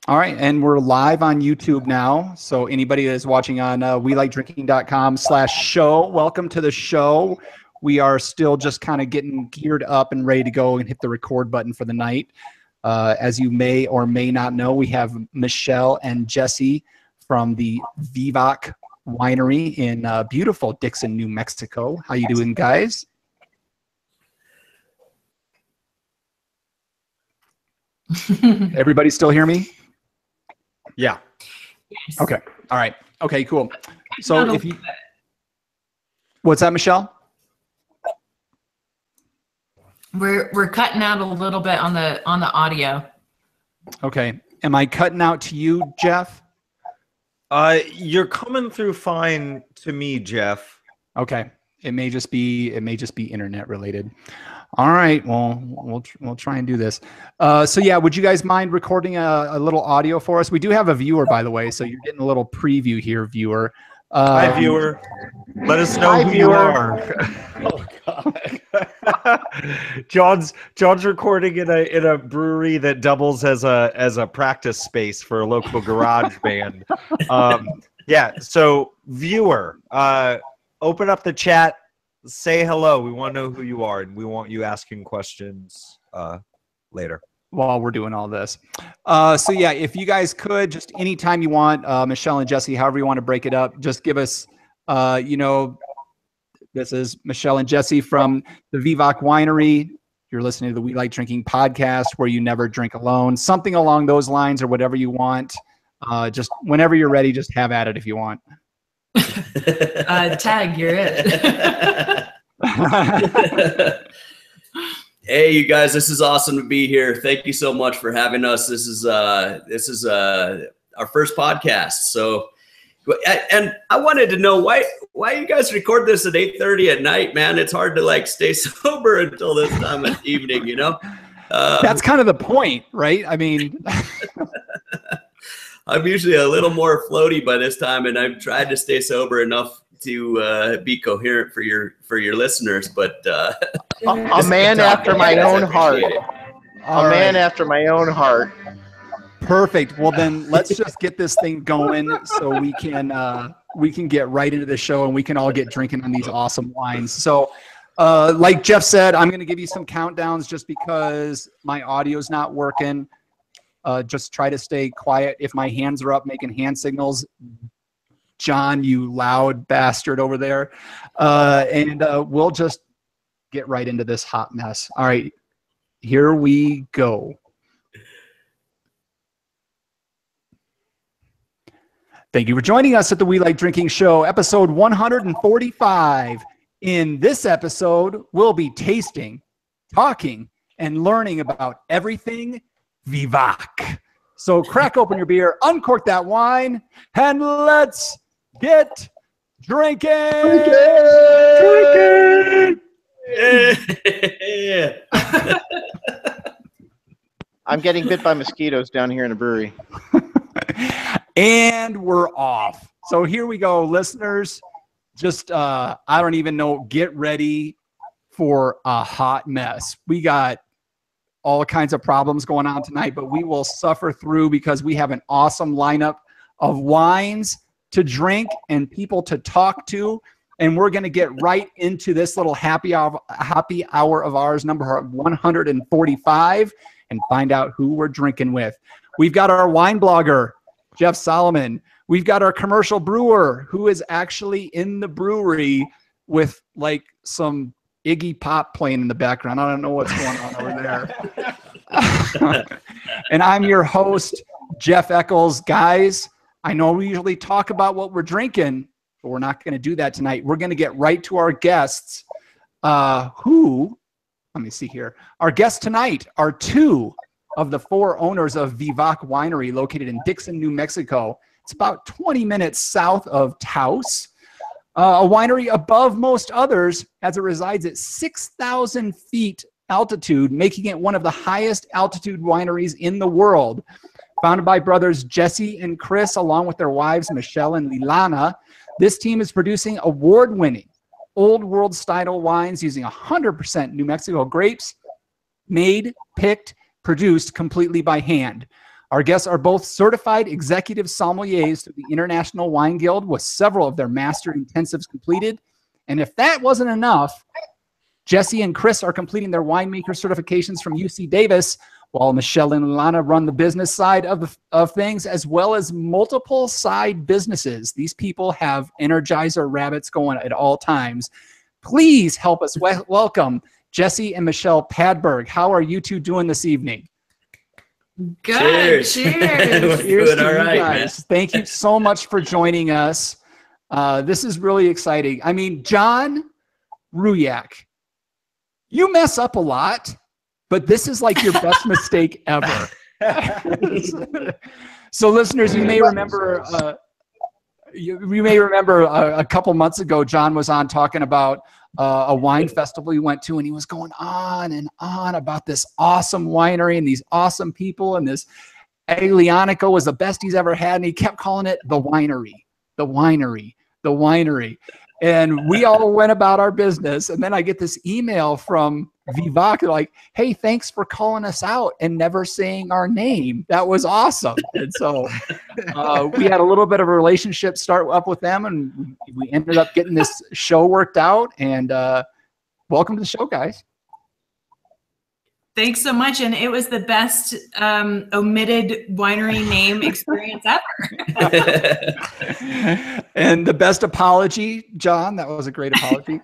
All right, and we're live on YouTube now. So anybody that is watching on welikedrinking.com/show, welcome to the show. We are still just kind of getting geared up and ready to go and hit the record button for the night. As you may or may not know, we have Michelle and Jesse from the Vivac Winery in beautiful Dixon, New Mexico. How you doing, guys? Everybody still hear me? Yeah. Yes. Okay. All right. Okay, cool. So if you, what's that, Michelle? We're cutting out a little bit on the audio. Okay. Am I cutting out to you, Jeff? You're coming through fine to me, Jeff. Okay. It may just be internet related. All right. Well, we'll try and do this. So yeah, would you guys mind recording a little audio for us? We do have a viewer, by the way, so you're getting a little preview here, viewer. Hi, viewer. Let us know who you are. Oh God. John's recording in a brewery that doubles as a practice space for a local garage band. Yeah. So viewer, open up the chat. Say hello. We want to know who you are, and we want you asking questions later while we're doing all this. So yeah, if you guys could, just anytime you want, Michelle and Jesse, however you want to break it up, just give us, this is Michelle and Jesse from the Vivac Winery. You're listening to the We Like Drinking podcast, where you never drink alone, something along those lines, or whatever you want. Just whenever you're ready, just have at it if you want. Tag, you're it. Hey, you guys, this is awesome to be here. Thank you so much for having us. This is our first podcast. So, and I wanted to know why you guys record this at 8:30 at night, man. It's hard to like stay sober until this time of evening, you know? That's kind of the point, right? I mean, I'm usually a little more floaty by this time, and I've tried to stay sober enough to be coherent for your listeners. But a man after my own heart. A man after my own heart. Perfect. Well, then let's just get this thing going so we can get right into the show and we can all get drinking on these awesome wines. So, like Jeff said, I'm going to give you some countdowns just because my audio's not working. Just try to stay quiet. If my hands are up making hand signals, John, you loud bastard over there. And we'll just get right into this hot mess. All right, here we go. Thank you for joining us at the We Like Drinking Show, episode 145. In this episode, we'll be tasting, talking, and learning about everything Vivac. So crack open your beer, uncork that wine, and let's get drinking. Drinking. yeah. I'm getting bit by mosquitoes down here in the brewery. And we're off. So here we go, listeners. Just, I don't even know, get ready for a hot mess. We got all kinds of problems going on tonight, but we will suffer through because we have an awesome lineup of wines to drink and people to talk to. And we're going to get right into this little happy hour of ours, number 145, and find out who we're drinking with. We've got our wine blogger, Jeff Solomon. We've got our commercial brewer who is actually in the brewery with like some Iggy Pop playing in the background. I don't know what's going on over there. And I'm your host, Jeff Eccles. Guys, I know we usually talk about what we're drinking, but we're not going to do that tonight. We're going to get right to our guests who, let me see here. Our guests tonight are two of the four owners of Vivac Winery located in Dixon, New Mexico. It's about 20 minutes south of Taos. A winery above most others as it resides at 6,000 feet altitude, making it one of the highest altitude wineries in the world. Founded by brothers Jesse and Chris, along with their wives Michelle and Lilana, this team is producing award-winning old world style wines using 100% New Mexico grapes, made, picked, produced completely by hand. Our guests are both certified executive sommeliers through the International Wine Guild with several of their master intensives completed. And if that wasn't enough, Jesse and Chris are completing their winemaker certifications from UC Davis, while Michelle and Lana run the business side of things, as well as multiple side businesses. These people have Energizer rabbits going at all times. Please help us welcome Jesse and Michelle Padberg. How are you two doing this evening? Good. Cheers. Cheers. Cheers Doing to all you right, guys. man. Thank you so much for joining us. This is really exciting. I mean, John Ruyak, you mess up a lot, but this is like your best mistake ever. So, listeners, you may remember. You may remember a couple months ago, John was on talking about a wine festival he went to, and he was going on and on about this awesome winery and these awesome people, and this Aglianico was the best he's ever had, and he kept calling it the winery, the winery, the winery. And we all went about our business, and then I get this email from Vivac, like, hey, thanks for calling us out and never saying our name. That was awesome. And so we had a little bit of a relationship start up with them, and we ended up getting this show worked out. And welcome to the show, guys. Thanks so much. And it was the best omitted winery name experience ever. And the best apology, John. That was a great apology.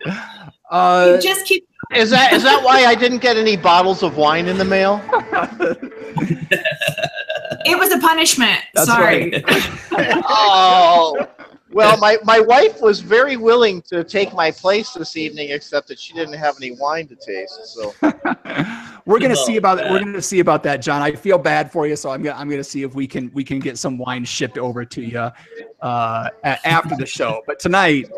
You just keep. Is that why I didn't get any bottles of wine in the mail? It was a punishment. That's Sorry. right. Oh, well, my wife was very willing to take my place this evening, except that she didn't have any wine to taste. So we're gonna see about that, John. I feel bad for you, so I'm gonna see if we can get some wine shipped over to you after the show. But tonight,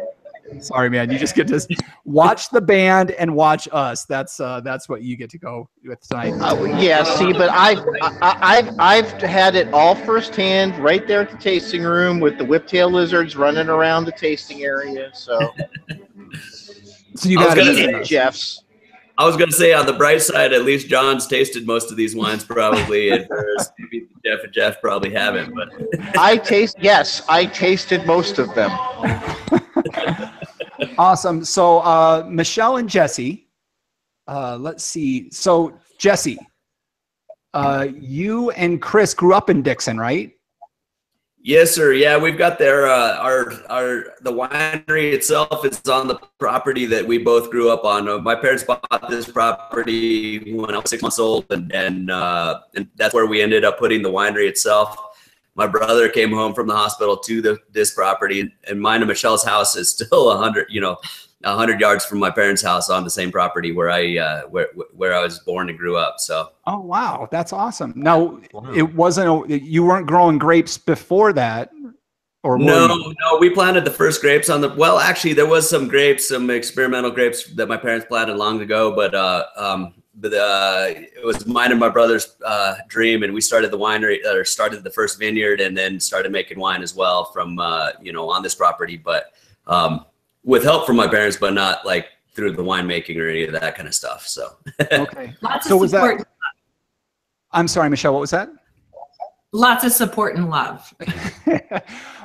sorry, man, you just get to watch the band and watch us. That's what you get to go with tonight. yeah, see, but I've had it all firsthand, right there at the tasting room with the whiptail lizards running around the tasting area. So you got eat it, Jeff's. I was gonna say, on the bright side, at least John's tasted most of these wines probably, and whereas maybe Jeff probably haven't. But I tasted most of them. Awesome. So Michelle and Jesse, let's see. So Jesse, you and Chris grew up in Dixon, right? yes, sir. Yeah, we've got there. The winery itself is on the property that we both grew up on. My parents bought this property when I was 6 months old, and that's where we ended up putting the winery itself. My brother came home from the hospital to this property, and mine and Michelle's house is still 100 yards from my parents' house on the same property where I was born and grew up. So. Oh wow, that's awesome. Now it wasn't you weren't growing grapes before that, or no, we planted the first grapes on the. Well, actually, there was some experimental grapes that my parents planted long ago, but it was mine and my brother's dream, and we started the winery, or started the first vineyard, and then started making wine as well from on this property, but with help from my parents, but not like through the winemaking or any of that kind of stuff. So okay. Lots So of was support. that? I'm sorry, Michelle. What was that? Lots of support and love.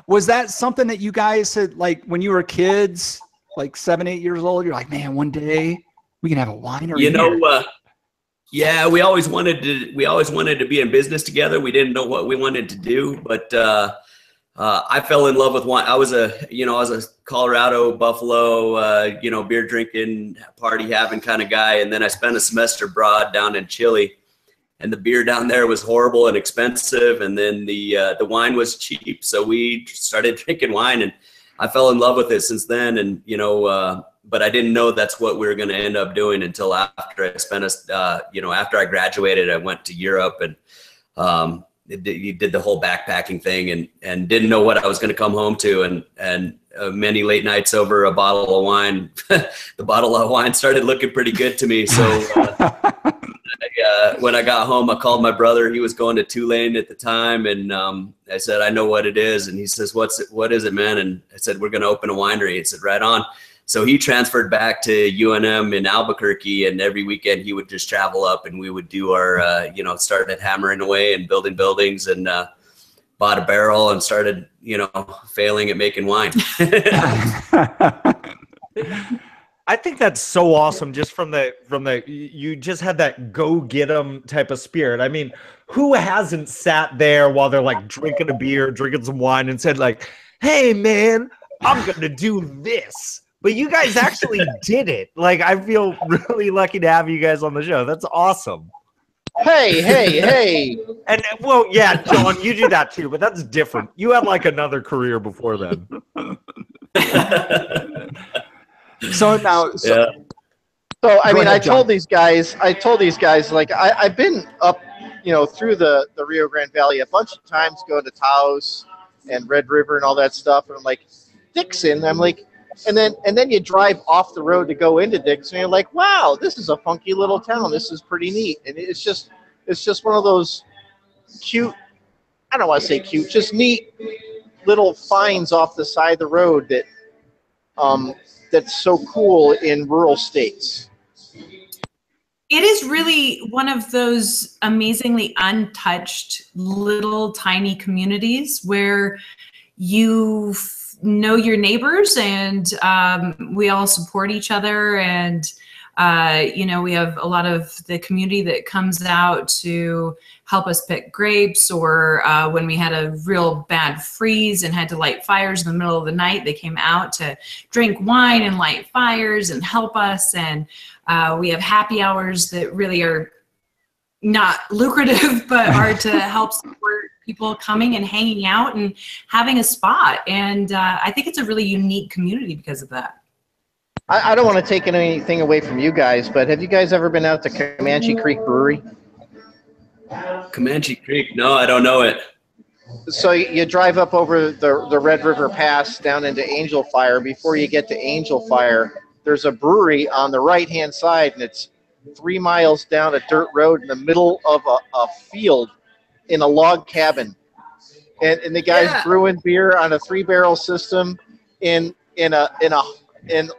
Was that something that you guys had, like, when you were kids, like 7, 8 years old? You're like, man, one day we can have a winery. Yeah, we always wanted to be in business together. We didn't know what we wanted to do, but I fell in love with wine. I was a Colorado, Buffalo, beer drinking, party having kind of guy. And then I spent a semester abroad down in Chile, and the beer down there was horrible and expensive. And then the wine was cheap. So we started drinking wine, and I fell in love with it since then. And, but I didn't know that's what we were going to end up doing until after I spent after I graduated. I went to Europe and did the whole backpacking thing, and didn't know what I was going to come home to. And many late nights over a bottle of wine, the bottle of wine started looking pretty good to me. So when I got home, I called my brother. He was going to Tulane at the time, and I said, I know what it is. And he says, what is it, man? And I said, we're going to open a winery. He said, right on. So he transferred back to UNM in Albuquerque, and every weekend he would just travel up, and we would do our, started hammering away and building buildings, and bought a barrel and started, failing at making wine. I think that's so awesome. Just from the you just had that go get 'em type of spirit. I mean, who hasn't sat there while they're like drinking a beer, drinking some wine, and said like, "Hey, man, I'm gonna do this." But you guys actually did it. Like, I feel really lucky to have you guys on the show. That's awesome. Hey. And well, yeah, John, you do that too, but that's different. You had like another career before then. So now, So I mean, I told these guys, like, I've been up, through the Rio Grande Valley a bunch of times, going to Taos and Red River and all that stuff. And I'm like, Dixon, I'm like, and then you drive off the road to go into Dixon, and you're like, wow, this is a funky little town. This is pretty neat. And it's just one of those cute, I don't want to say cute, just neat little finds off the side of the road that, that's so cool in rural states. It is really one of those amazingly untouched little tiny communities where you know your neighbors, and we all support each other, and we have a lot of the community that comes out to help us pick grapes, or when we had a real bad freeze and had to light fires in the middle of the night, they came out to drink wine and light fires and help us. And we have happy hours that really are not lucrative, but are to help support people coming and hanging out and having a spot. And I think it's a really unique community because of that. I don't want to take anything away from you guys, but have you guys ever been out to Comanche Creek Brewery? Comanche Creek? No, I don't know it. So you drive up over the Red River Pass down into Angel Fire. Before you get to Angel Fire, there's a brewery on the right-hand side, and it's 3 miles down a dirt road in the middle of a field in a log cabin. And the guy's brewing beer on a 3-barrel system in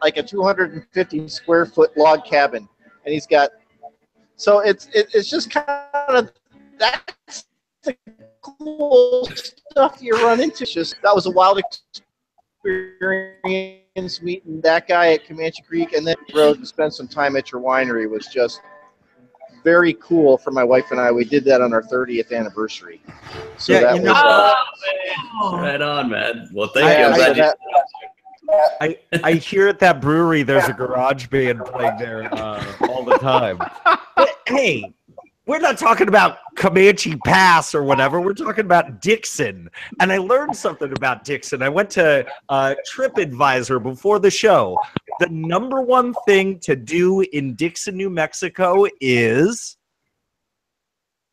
like a 250 square foot log cabin. And he's got, so it's just kind of, that's the cool stuff you run into. It's just, that was a wild experience meeting that guy at Comanche Creek, and then road to spend some time at your winery was just very cool for my wife and I. We did that on our 30th anniversary. So Yeah, that was right on, man. Well, thank you. I'm glad you. I hear at that brewery there's a garage band playing there all the time. But, hey, we're not talking about Comanche Pass or whatever. We're talking about Dixon. And I learned something about Dixon. I went to TripAdvisor before the show. The #1 thing to do in Dixon, New Mexico is,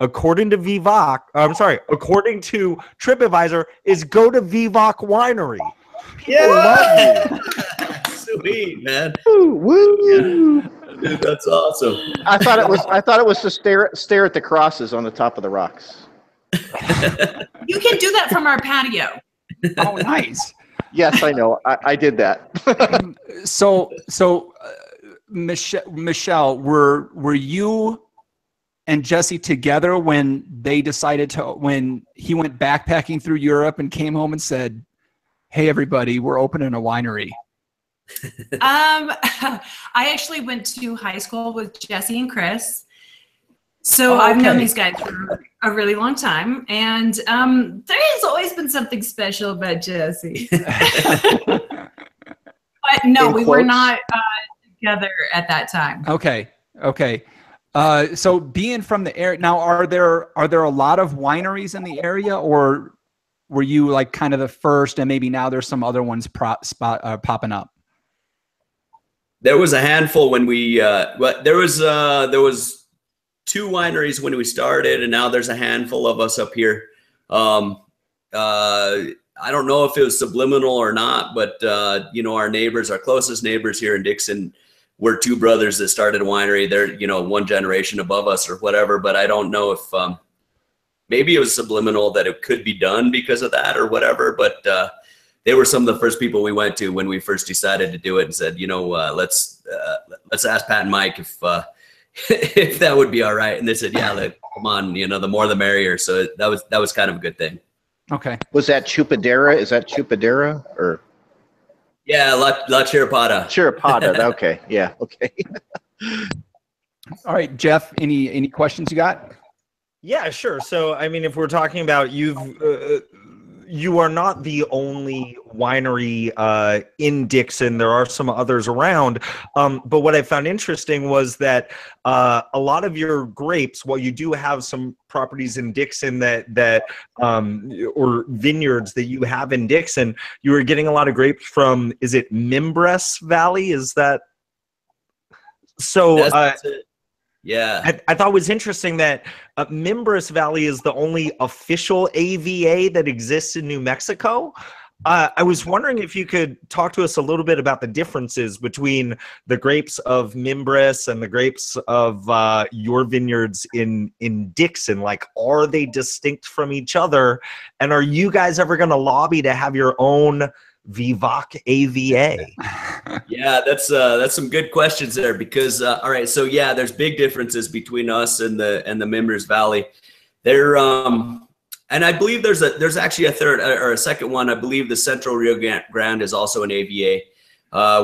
according to TripAdvisor, is go to Vivac Winery. Yeah. Sweet, man. woo. Yeah. Dude, that's awesome. I thought it was to stare at the crosses on the top of the rocks. You can do that from our patio. oh, nice. Yes, I know. I did that. So Michelle, were you and Jesse together when they decided when he went backpacking through Europe and came home and said, "Hey, everybody, we're opening a winery"? I actually went to high school with Jesse and Chris. So I've known these guys for a really long time, and there has always been something special about Jesse. But no, we were not together at that time. Okay. So being from the area now, are there a lot of wineries in the area, or were you like kind of the first, and maybe now there's some other ones popping up? There was a handful when we there was 2 wineries when we started, and now there's a handful of us up here. I don't know if it was subliminal or not, but our neighbors, our closest neighbors here in Dixon, were 2 brothers that started a winery. They're 1 generation above us or whatever, but I don't know if maybe it was subliminal that it could be done because of that or whatever. But they were some of the first people we went to when we first decided to do it, and said, let's ask Pat and Mike if if that would be all right. And they said, yeah, come on, the more the merrier. So that was kind of a good thing. Okay. Was that Chupadera? Is that Chupadera or? Yeah, La Chiripada. Chiripada. Okay. Yeah. Okay. All right, Jeff, any questions you got? Yeah, sure. So, I mean, if we're talking about you are not the only winery in Dixon. There are some others around. But what I found interesting was that a lot of your grapes, while you do have some properties in Dixon or vineyards that you have in Dixon, you were getting a lot of grapes from, is it Mimbres Valley? Is that so? That's it. Yeah. I thought it was interesting that Mimbres Valley is the only official AVA that exists in New Mexico. I was wondering if you could talk to us a little bit about the differences between the grapes of Mimbres and the grapes of your vineyards in Dixon. Like, are they distinct from each other? And are you guys ever going to lobby to have your own Vivac AVA? Yeah, that's some good questions there, because all right, so yeah, there's big differences between us and the Mimbres Valley. There and I believe there's actually a third or a second one. I believe the Central Rio Grande is also an AVA,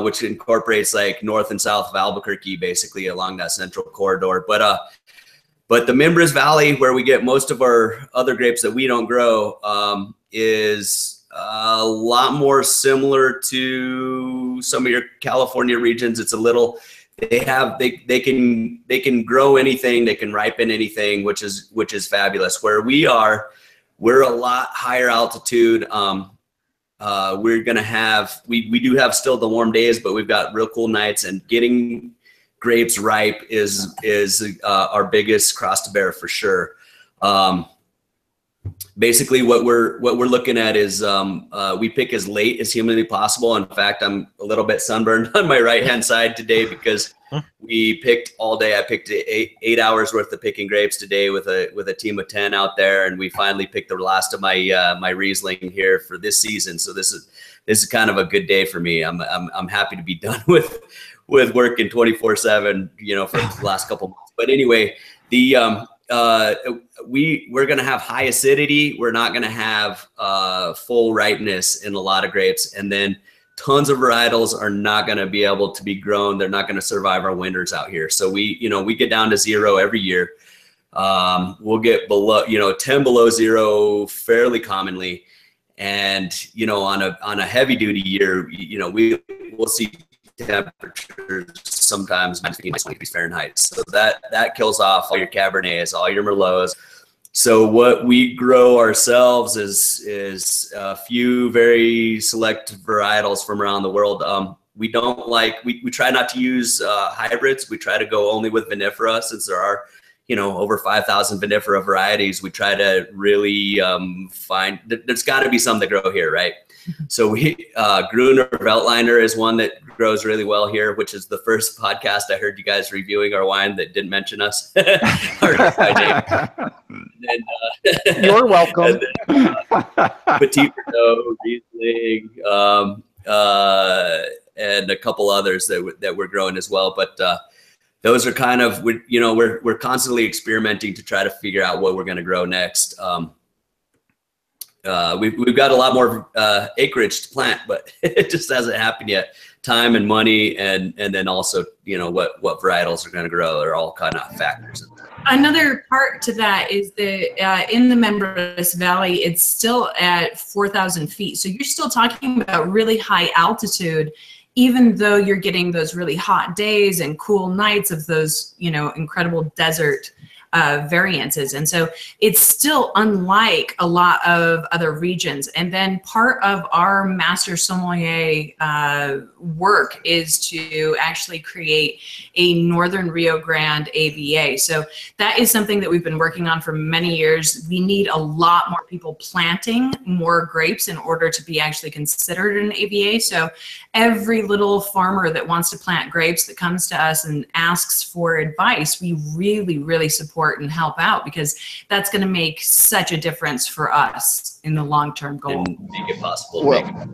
which incorporates like north and south of Albuquerque, basically along that central corridor. But the Mimbres Valley, where we get most of our other grapes that we don't grow, is a lot more similar to some of your California regions. It's a little, they can grow anything, they can ripen anything, which is fabulous. Where we're a lot higher altitude. We're gonna have, we do have still the warm days, but we've got real cool nights, and getting grapes ripe is our biggest cross to bear for sure. Basically what we're looking at is we pick as late as humanly possible. In fact, I'm a little bit sunburned on my right hand side today because we picked all day. I picked eight hours worth of picking grapes today with a team of 10 out there, and we finally picked the last of my my Riesling here for this season. So this is kind of a good day for me. I'm happy to be done with working 24/7, for the last couple months. But anyway, we're going to have high acidity. We're not going to have full ripeness in a lot of grapes. And then tons of varietals are not going to be able to be grown. They're not going to survive our winters out here. So we get down to 0 every year. We'll get below, 10 below 0 fairly commonly. And, on a heavy duty year, we'll see temperatures sometimes 20 degrees Fahrenheit. So that kills off all your Cabernets, all your Merlots. So what we grow ourselves is a few very select varietals from around the world. We don't we try not to use hybrids. We try to go only with vinifera, since there are over 5,000 vinifera varieties. We try to really find, there's got to be some that grow here, right? So Gruner Veltliner is one that grows really well here, which is the first podcast I heard you guys reviewing our wine that didn't mention us. You're welcome. Petit Verdot, Riesling, and a couple others that we're growing as well. But those are kind of, we're constantly experimenting to try to figure out what we're going to grow next. We've got a lot more acreage to plant, but it just hasn't happened yet. Time and money, and then also what varietals are going to grow are all kind of factors. Another part to that is that in the Mimbres Valley, it's still at 4,000 feet. So you're still talking about really high altitude, even though you're getting those really hot days and cool nights of those, incredible desert variances. And so it's still unlike a lot of other regions. And then part of our master sommelier work is to actually create a Northern Rio Grande AVA. So that is something that we've been working on for many years. We need a lot more people planting more grapes in order to be actually considered an AVA. So every little farmer that wants to plant grapes that comes to us and asks for advice, we really, really support support and help out, because that's going to make such a difference for us in the long-term goal. And make it possible. Well,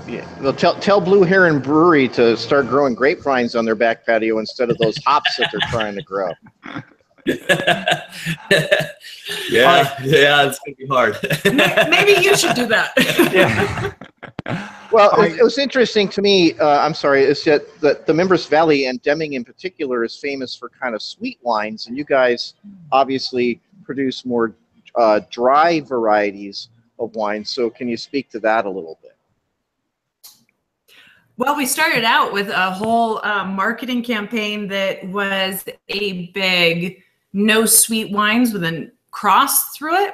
yeah. Well, tell Blue Heron Brewery to start growing grapevines on their back patio instead of those hops that they're trying to grow. Yeah, it's gonna be hard. Maybe you should do that. Well, it was interesting to me. I'm sorry, is that the Members Valley and Deming in particular is famous for kind of sweet wines, and you guys obviously produce more dry varieties of wine. So, can you speak to that a little bit? Well, we started out with a whole marketing campaign that was a big no sweet wines with a cross through it,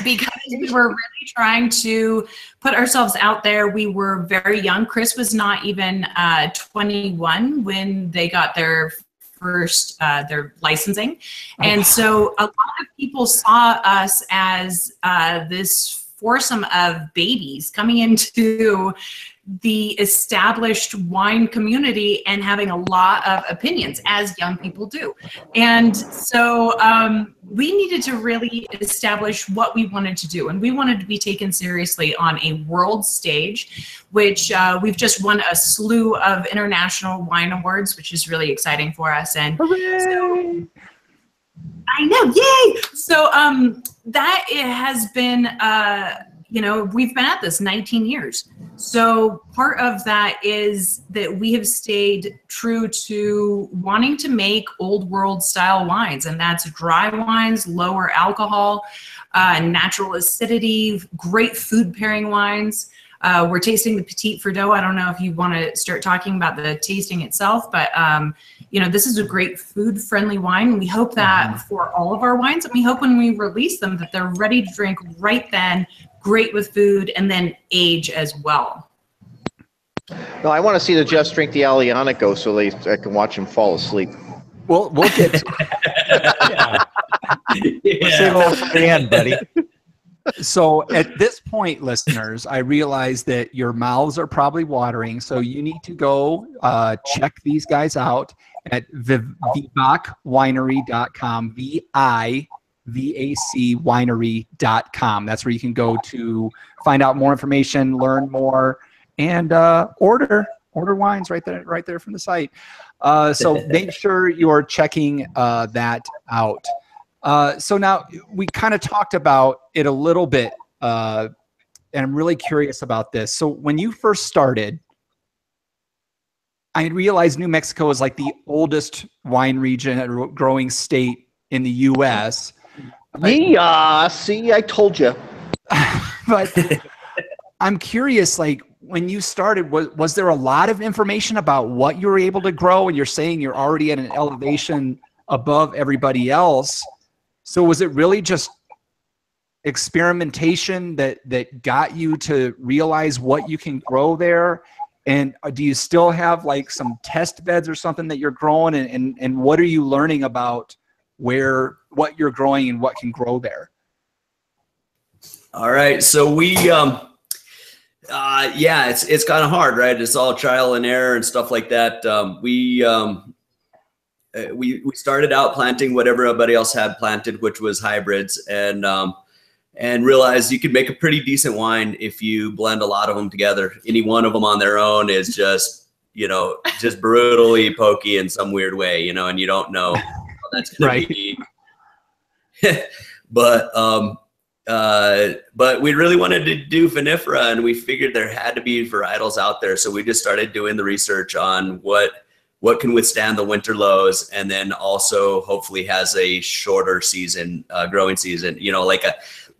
because we were really trying to put ourselves out there. We were very young. Chris was not even 21 when they got their first their licensing, and so a lot of people saw us as this foursome of babies coming into the established wine community and having a lot of opinions, as young people do. And so we needed to really establish what we wanted to do. And we wanted to be taken seriously on a world stage, which we've just won a slew of international wine awards, which is really exciting for us. And so, I know, yay! So that it has been, we've been at this 19 years. So part of that is that we have stayed true to wanting to make old world style wines, and that's dry wines, lower alcohol, natural acidity, great food pairing wines. We're tasting the Petit Verdot. I don't know if you want to start talking about the tasting itself, but this is a great food friendly wine. We hope that for all of our wines, and we hope when we release them that they're ready to drink right then, great with food, and then age as well. No, I want to see the Just Drink the Aliana go so I can watch him fall asleep. We'll get to Let's save that for the end, buddy. So at this point, listeners, I realize that your mouths are probably watering, so you need to go check these guys out at vivacwinery.com, VIVAC winery.com. That's where you can go to find out more information, learn more, and order wines right there from the site. So make sure you're checking that out. So now we kind of talked about it a little bit, and I'm really curious about this. So when you first started, I realized New Mexico is like the oldest wine region, growing state in the U.S. Yeah, see, I told you. But I'm curious, like when you started, was there a lot of information about what you were able to grow? And you're saying you're already at an elevation above everybody else. So was it really just experimentation that got you to realize what you can grow there? And do you still have like some test beds or something that you're growing? And what are you learning about what you're growing and what can grow there? All right. So we, it's kind of hard, right? It's all trial and error and stuff like that. We started out planting whatever everybody else had planted, which was hybrids, and realized you could make a pretty decent wine if you blend a lot of them together. Any one of them on their own is just brutally pokey in some weird way, and you don't know how that's going to be. But we really wanted to do vinifera, and we figured there had to be varietals out there. So we just started doing the research on what can withstand the winter lows, and then also hopefully has a shorter season, growing season. Like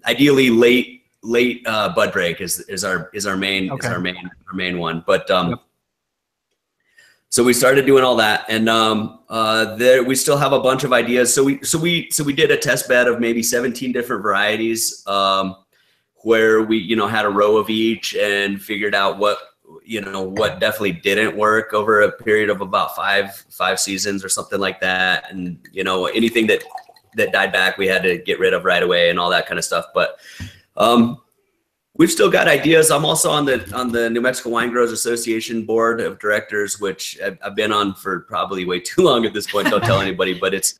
ideally late bud break is our main one. But so we started doing all that, and we still have a bunch of ideas. So we did a test bed of maybe 17 different varieties, where we had a row of each and figured out what definitely didn't work over a period of about five seasons or something like that. And, anything that died back, we had to get rid of right away and all that kind of stuff. But we've still got ideas. I'm also on the New Mexico Wine Growers Association board of directors, which I've been on for probably way too long at this point. Don't tell anybody, but it's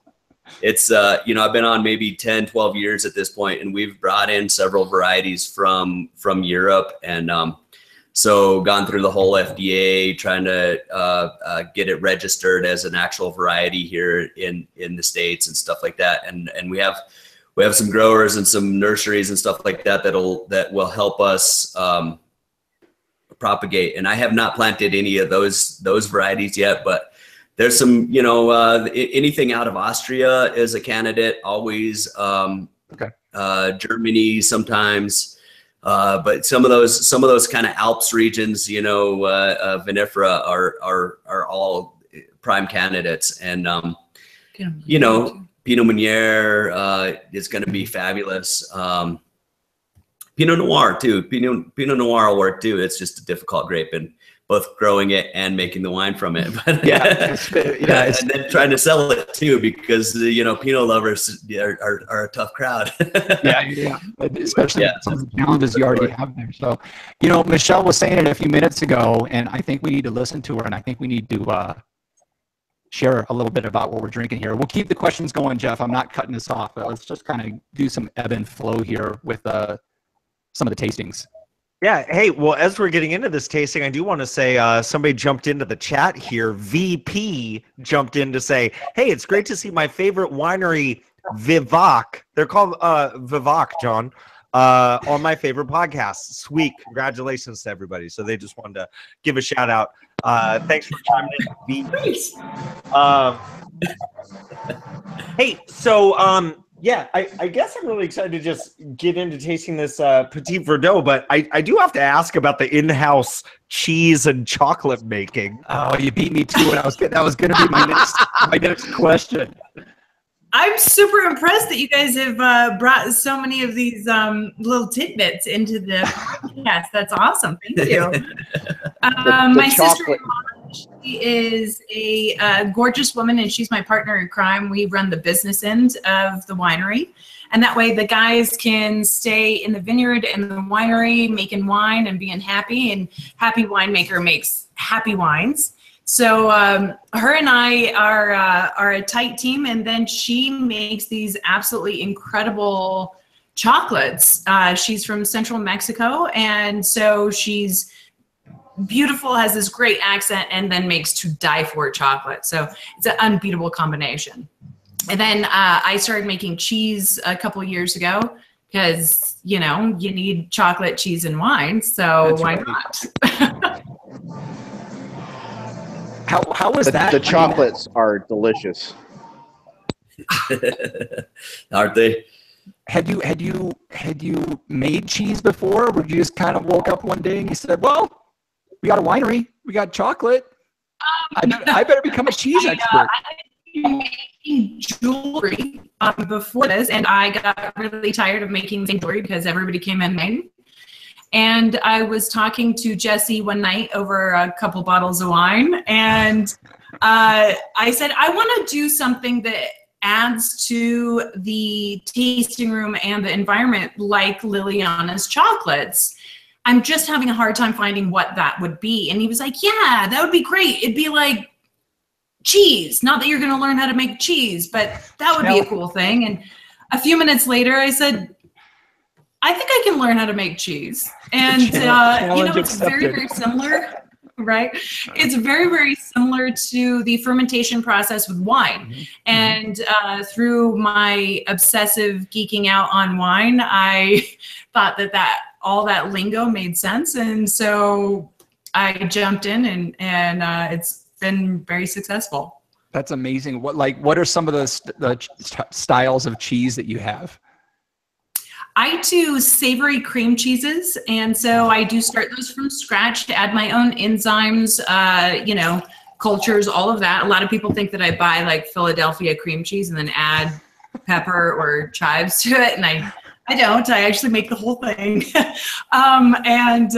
it's, you know, I've been on maybe 10, 12 years at this point, and we've brought in several varieties from Europe, and so gone through the whole FDA trying to get it registered as an actual variety here in the States and stuff like that. And we have some growers and some nurseries and stuff like that that will help us propagate. And I have not planted any of those varieties yet, but there's some, you know, anything out of Austria is a candidate always. Germany sometimes, but some of those kind of Alps regions, you know, vinifera are all prime candidates. And you know, Pinot Meunier is going to be fabulous. Pinot Noir too. Pinot Noir will work too. It's just a difficult grape, and both growing it and making the wine from it. But Yeah. and then trying to sell it too, because you know, Pinot lovers are a tough crowd. Yeah. Especially some of the challenges you already have there. So, you know, Michelle was saying it a few minutes ago, and I think we need to listen to her, and I think we need to share a little bit about what we're drinking here. We'll keep the questions going, Jeff. I'm not cutting this off, but let's just kind of do some ebb and flow here with some of the tastings. Yeah. Hey, well, as we're getting into this tasting, I do want to say somebody jumped into the chat here. VP jumped in to say, hey, it's great to see my favorite winery, Vivac. They're called Vivac, John, on my favorite podcast. Sweet. Congratulations to everybody. So they just wanted to give a shout out. Thanks for chiming in, VP. Hey, so yeah, I guess I'm really excited to just get into tasting this Petit Verdot, but I do have to ask about the in-house cheese and chocolate making. Oh, you beat me to it. That was going to be my next question. I'm super impressed that you guys have brought so many of these little tidbits into the podcast. That's awesome. Thank you. My sister-in-law, she is a gorgeous woman, and she's my partner in crime. We run the business end of the winery. And that way the guys can stay in the vineyard and the winery making wine and being happy. And happy winemaker makes happy wines. So her and I are a tight team, and then she makes these absolutely incredible chocolates. She's from Central Mexico, and so she's beautiful, has this great accent, and then makes to die for chocolate. So it's an unbeatable combination. And then I started making cheese a couple years ago because, you know, you need chocolate, cheese, and wine. So That's why right. not? How was that? The chocolates are delicious. Aren't they? Had you made cheese before? Or you just kind of woke up one day and you said, "Well, we got a winery, we got chocolate. I better become a cheese expert." I making jewelry before this, and I got really tired of making jewelry because everybody came in. And I was talking to Jesse one night over a couple bottles of wine, and I said, I want to do something that adds to the tasting room and the environment like Liliana's chocolates. I'm just having a hard time finding what that would be. And he was like, yeah, that would be great. It'd be like cheese. Not that you're going to learn how to make cheese, but that would be a cool thing. And a few minutes later, I said, I think I can learn how to make cheese. And, you know, it's very, very similar, right? It's very, very similar to the fermentation process with wine. Mm-hmm. And through my obsessive geeking out on wine, I thought that all that lingo made sense. And so I jumped in, and it's been very successful. That's amazing. What are some of the styles of cheese that you have? I do savory cream cheeses, and so I do start those from scratch to add my own enzymes, you know, cultures, all of that. A lot of people think that I buy like Philadelphia cream cheese and then add pepper or chives to it, and I don't. I actually make the whole thing. And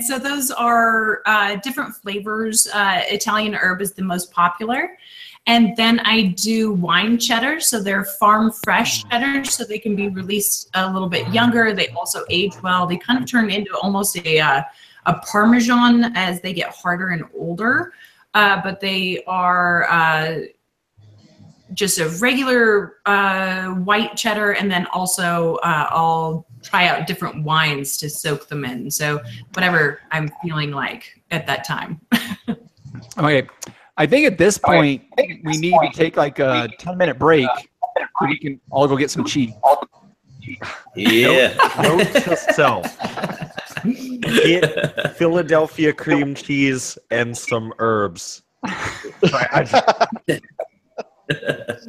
so those are different flavors. Italian herb is the most popular. And then I do wine cheddar, so they're farm fresh cheddar, so they can be released a little bit younger. They also age well. They kind of turn into almost a Parmesan as they get harder and older, but they are just a regular white cheddar, and then also I'll try out different wines to soak them in. So whatever I'm feeling like at that time. Okay. I think at this point, we need to take like a 10-minute break so we can all go get some cheese. Yeah. Note to self. Get Philadelphia cream cheese and some herbs.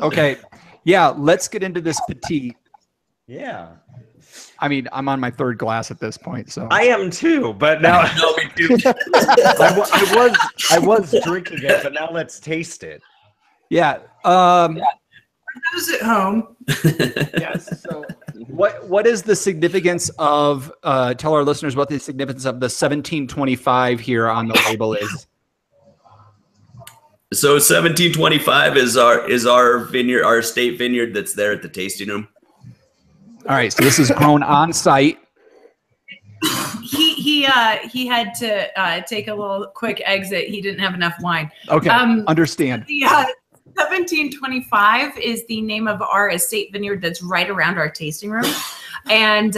Okay. Yeah, let's get into this petite. Yeah. I mean, I'm on my third glass at this point, so. I am too, but now No, me too. I was drinking it, but now let's taste it. Yeah. Those at home. Yes. So what is the significance of, tell our listeners what the significance of the 1725 here on the label is. So 1725 is our vineyard, our state vineyard that's there at the tasting room. All right, so this is grown on site. He had to take a little quick exit. He didn't have enough wine. Okay, understand. The 1725 is the name of our estate vineyard that's right around our tasting room, and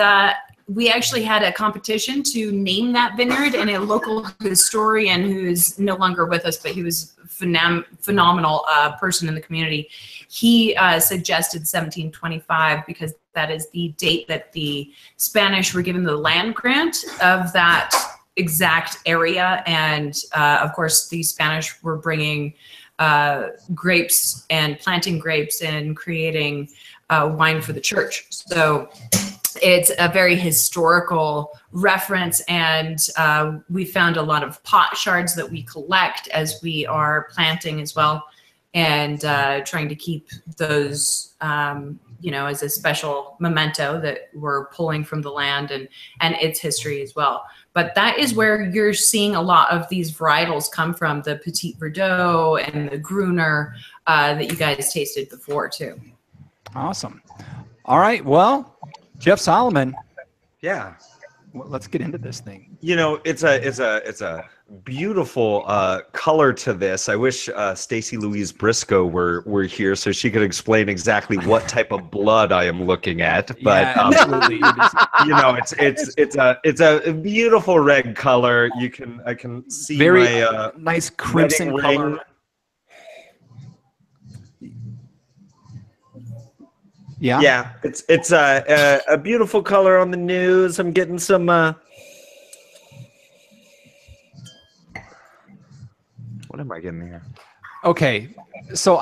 we actually had a competition to name that vineyard, and a local historian who's no longer with us, but he was phenomenal person in the community. He suggested 1725 because that is the date that the Spanish were given the land grant of that exact area. And of course, the Spanish were bringing grapes and planting grapes and creating wine for the church. So it's a very historical reference, and we found a lot of pot shards that we collect as we are planting as well, and trying to keep those as a special memento that we're pulling from the land and its history as well. But that is where you're seeing a lot of these varietals come from, the Petit Verdot and the Gruner that you guys tasted before too. Awesome. All right, well, Jeff Solomon. Yeah. Let's get into this thing. You know, it's a beautiful color to this. I wish Stacy Louise Briscoe were here so she could explain exactly what type of blood I am looking at. But Yeah, absolutely. you know, it's a beautiful red color. I can see Very my nice crimson wedding color. ring. Yeah. Yeah, it's a beautiful color on the news. I'm getting some. What am I getting here? Okay, so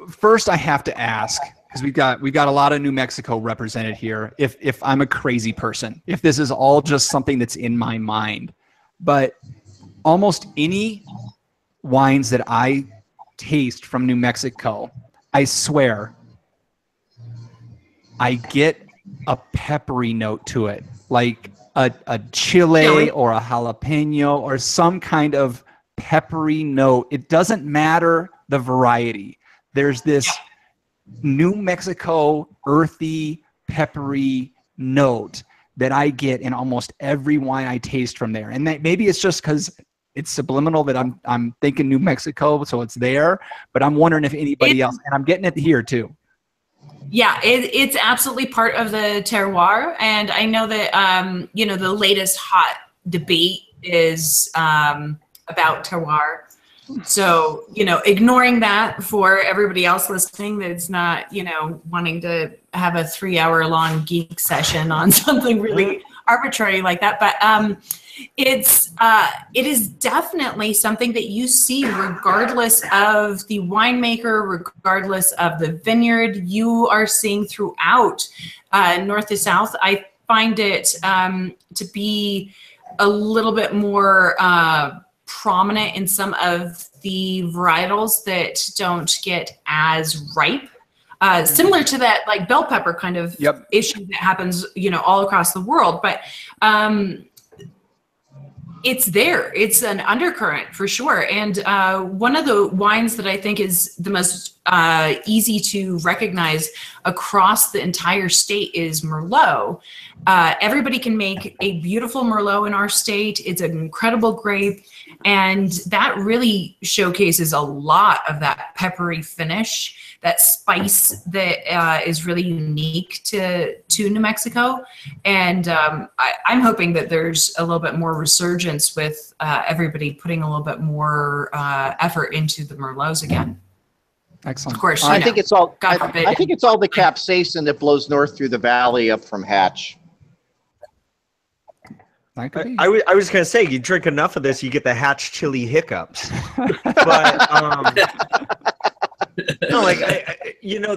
first I have to ask, because we've got a lot of New Mexico represented here. If I'm a crazy person, if this is all just something that's in my mind, but almost any wines that I taste from New Mexico, I swear, I get a peppery note to it, like a chile or a jalapeno or some kind of peppery note. It doesn't matter the variety. There's this New Mexico earthy, peppery note that I get in almost every wine I taste from there. And maybe it's just because it's subliminal that I'm thinking New Mexico, so it's there. But I'm wondering if anybody else, and I'm getting it here too. Yeah, it's absolutely part of the terroir. And I know that, the latest hot debate is about terroir. So, ignoring that for everybody else listening that's not, wanting to have a 3-hour-long geek session on something really arbitrary like that. But it is definitely something that you see regardless of the winemaker, regardless of the vineyard. You are seeing throughout north to south. I find it to be a little bit more prominent in some of the varietals that don't get as ripe. Similar to that, like bell pepper kind of issue that happens, all across the world. But it's there. It's an undercurrent for sure. And one of the wines that I think is the most easy to recognize across the entire state is Merlot. Everybody can make a beautiful Merlot in our state. It's an incredible grape. And that really showcases a lot of that peppery finish that spice that is really unique to New Mexico. And I'm hoping that there's a little bit more resurgence with everybody putting a little bit more effort into the Merlots again. Excellent. Of course, I think it's all. God forbid. I think it's all the capsaicin that blows north through the valley up from Hatch. That could be. I was going to say, you drink enough of this, you get the Hatch chili hiccups. But no, like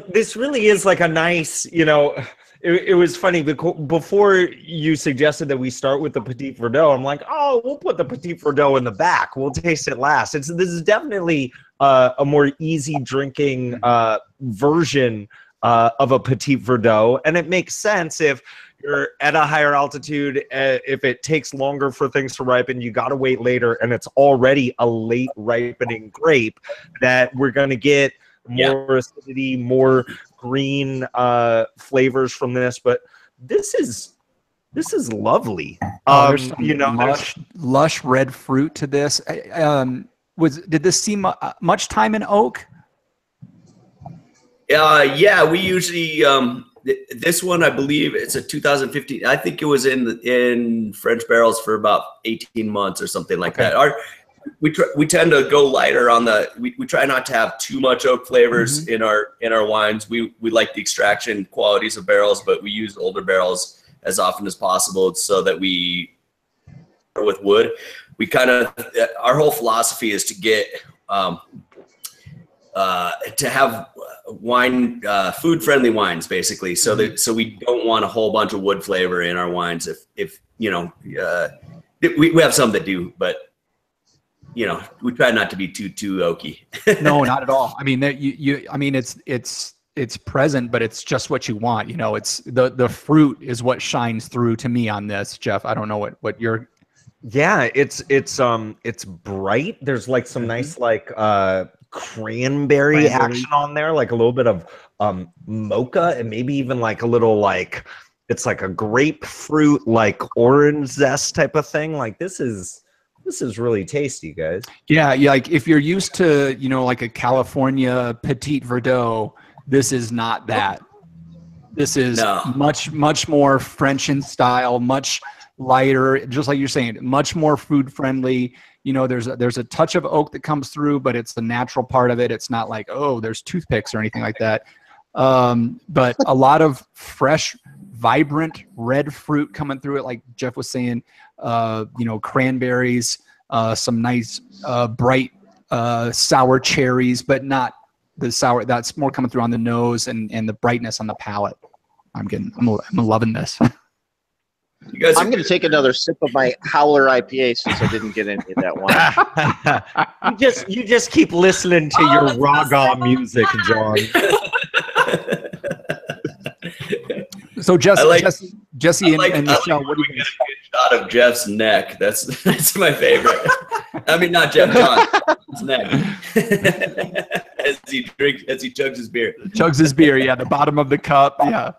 this really is like a nice, It was funny before you suggested that we start with the Petit Verdot. I'm like, oh, we'll put the Petit Verdot in the back. We'll taste it last. This is definitely a more easy drinking version of a Petit Verdot, and it makes sense if you're at a higher altitude. If it takes longer for things to ripen, you got to wait later, and it's already a late ripening grape. That we're going to get more acidity, more green flavors from this, but this is lovely. There's some lush red fruit to this. Did this seem much time in oak? Yeah, we usually this one, I believe it's a 2015. I think it was in French barrels for about 18 months or something like that. We tend to go lighter on the. We try not to have too much oak flavors in our wines. We like the extraction qualities of barrels, but we use older barrels as often as possible so that we with wood. We kind of our whole philosophy is to get to have wine food friendly wines basically, so we don't want a whole bunch of wood flavor in our wines. If we have some that do, but we try not to be too oaky. No, not at all. I mean, it's present, but it's just what you want. It's the fruit is what shines through to me on this, Jeff. I don't know what you're. Yeah, it's bright. There's like some nice like cranberry action on there, like a little bit of mocha, and maybe even like a little like it's like a grapefruit, like orange zest type of thing. Like this is really tasty, guys. Yeah, like if you're used to, like a California Petit Verdot, this is not that. This is much more French in style, much lighter, just like you're saying, much more food friendly. There's a touch of oak that comes through, but it's the natural part of it. It's not like, oh, there's toothpicks or anything like that. But a lot of fresh, vibrant red fruit coming through it, like Jeff was saying. Cranberries, some nice bright sour cherries, but not the sour. That's more coming through on the nose and the brightness on the palate. I'm loving this. I'm going to take another sip of my Howler IPA since I didn't get any of that one. You just keep listening to your raga music, John. So Jesse and Michelle, what do you think? Shot of Jeff's neck. That's my favorite. I mean, not Jeff, John. His neck. as he chugs his beer. Yeah, the bottom of the cup. Yeah.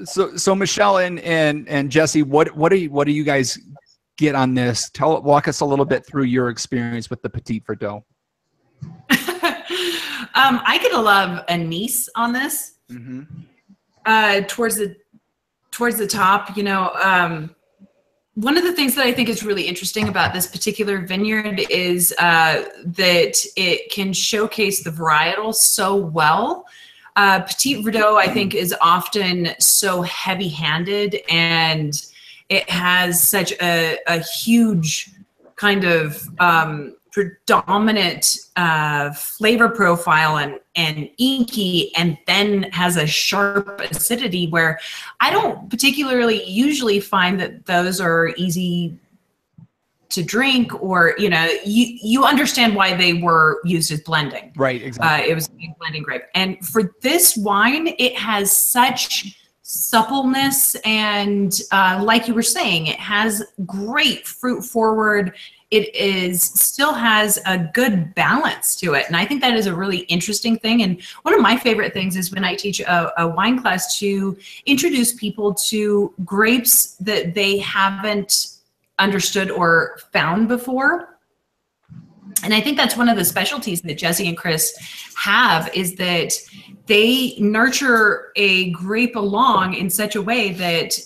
So Michelle and Jesse, what do you guys get on this? Walk us a little bit through your experience with the Petit Verdot. I get a lot of anise on this. Towards the top, one of the things that I think is really interesting about this particular vineyard is that it can showcase the varietal so well. Petit Verdot, I think, is often so heavy-handed, and it has such a huge kind of predominant flavor profile and inky, and then has a sharp acidity where I don't particularly usually find that those are easy to drink, or you understand why they were used as blending. Right, exactly. It was a blending grape, and for this wine, it has such suppleness, and like you were saying, it has great fruit forward. It still has a good balance to it. And I think that is a really interesting thing. And one of my favorite things is when I teach a wine class to introduce people to grapes that they haven't understood or found before. And I think that's one of the specialties that Jesse and Chris have, is that they nurture a grape along in such a way that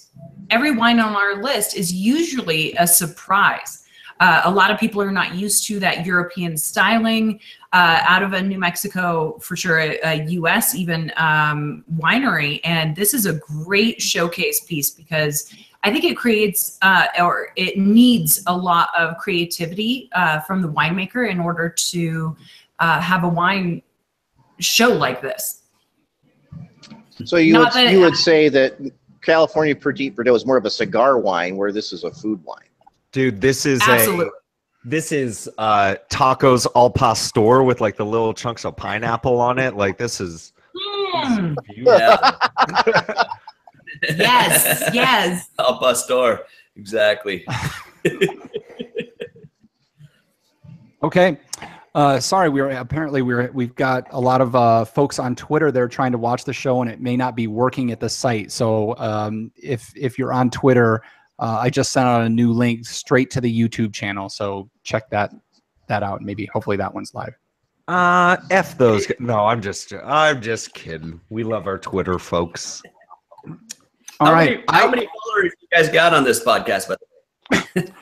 every wine on our list is usually a surprise. A lot of people are not used to that European styling out of a New Mexico, for sure, a US even winery. And this is a great showcase piece because I think it creates or it needs a lot of creativity from the winemaker in order to have a wine show like this. So you would say that California Petit Verdot is more of a cigar wine, where this is a food wine. Dude, this is Absolutely. Tacos al pastor with like the little chunks of pineapple on it. Like this is Yeah. Yes. Al pastor, exactly. Okay. Sorry, we've got a lot of folks on Twitter. They're trying to watch the show, and it may not be working at the site. So if you're on Twitter, I just sent out a new link straight to the YouTube channel. So check that out. Maybe hopefully that one's live. F those. No, I'm just kidding. We love our Twitter folks. All right. How many followers you guys got on this podcast?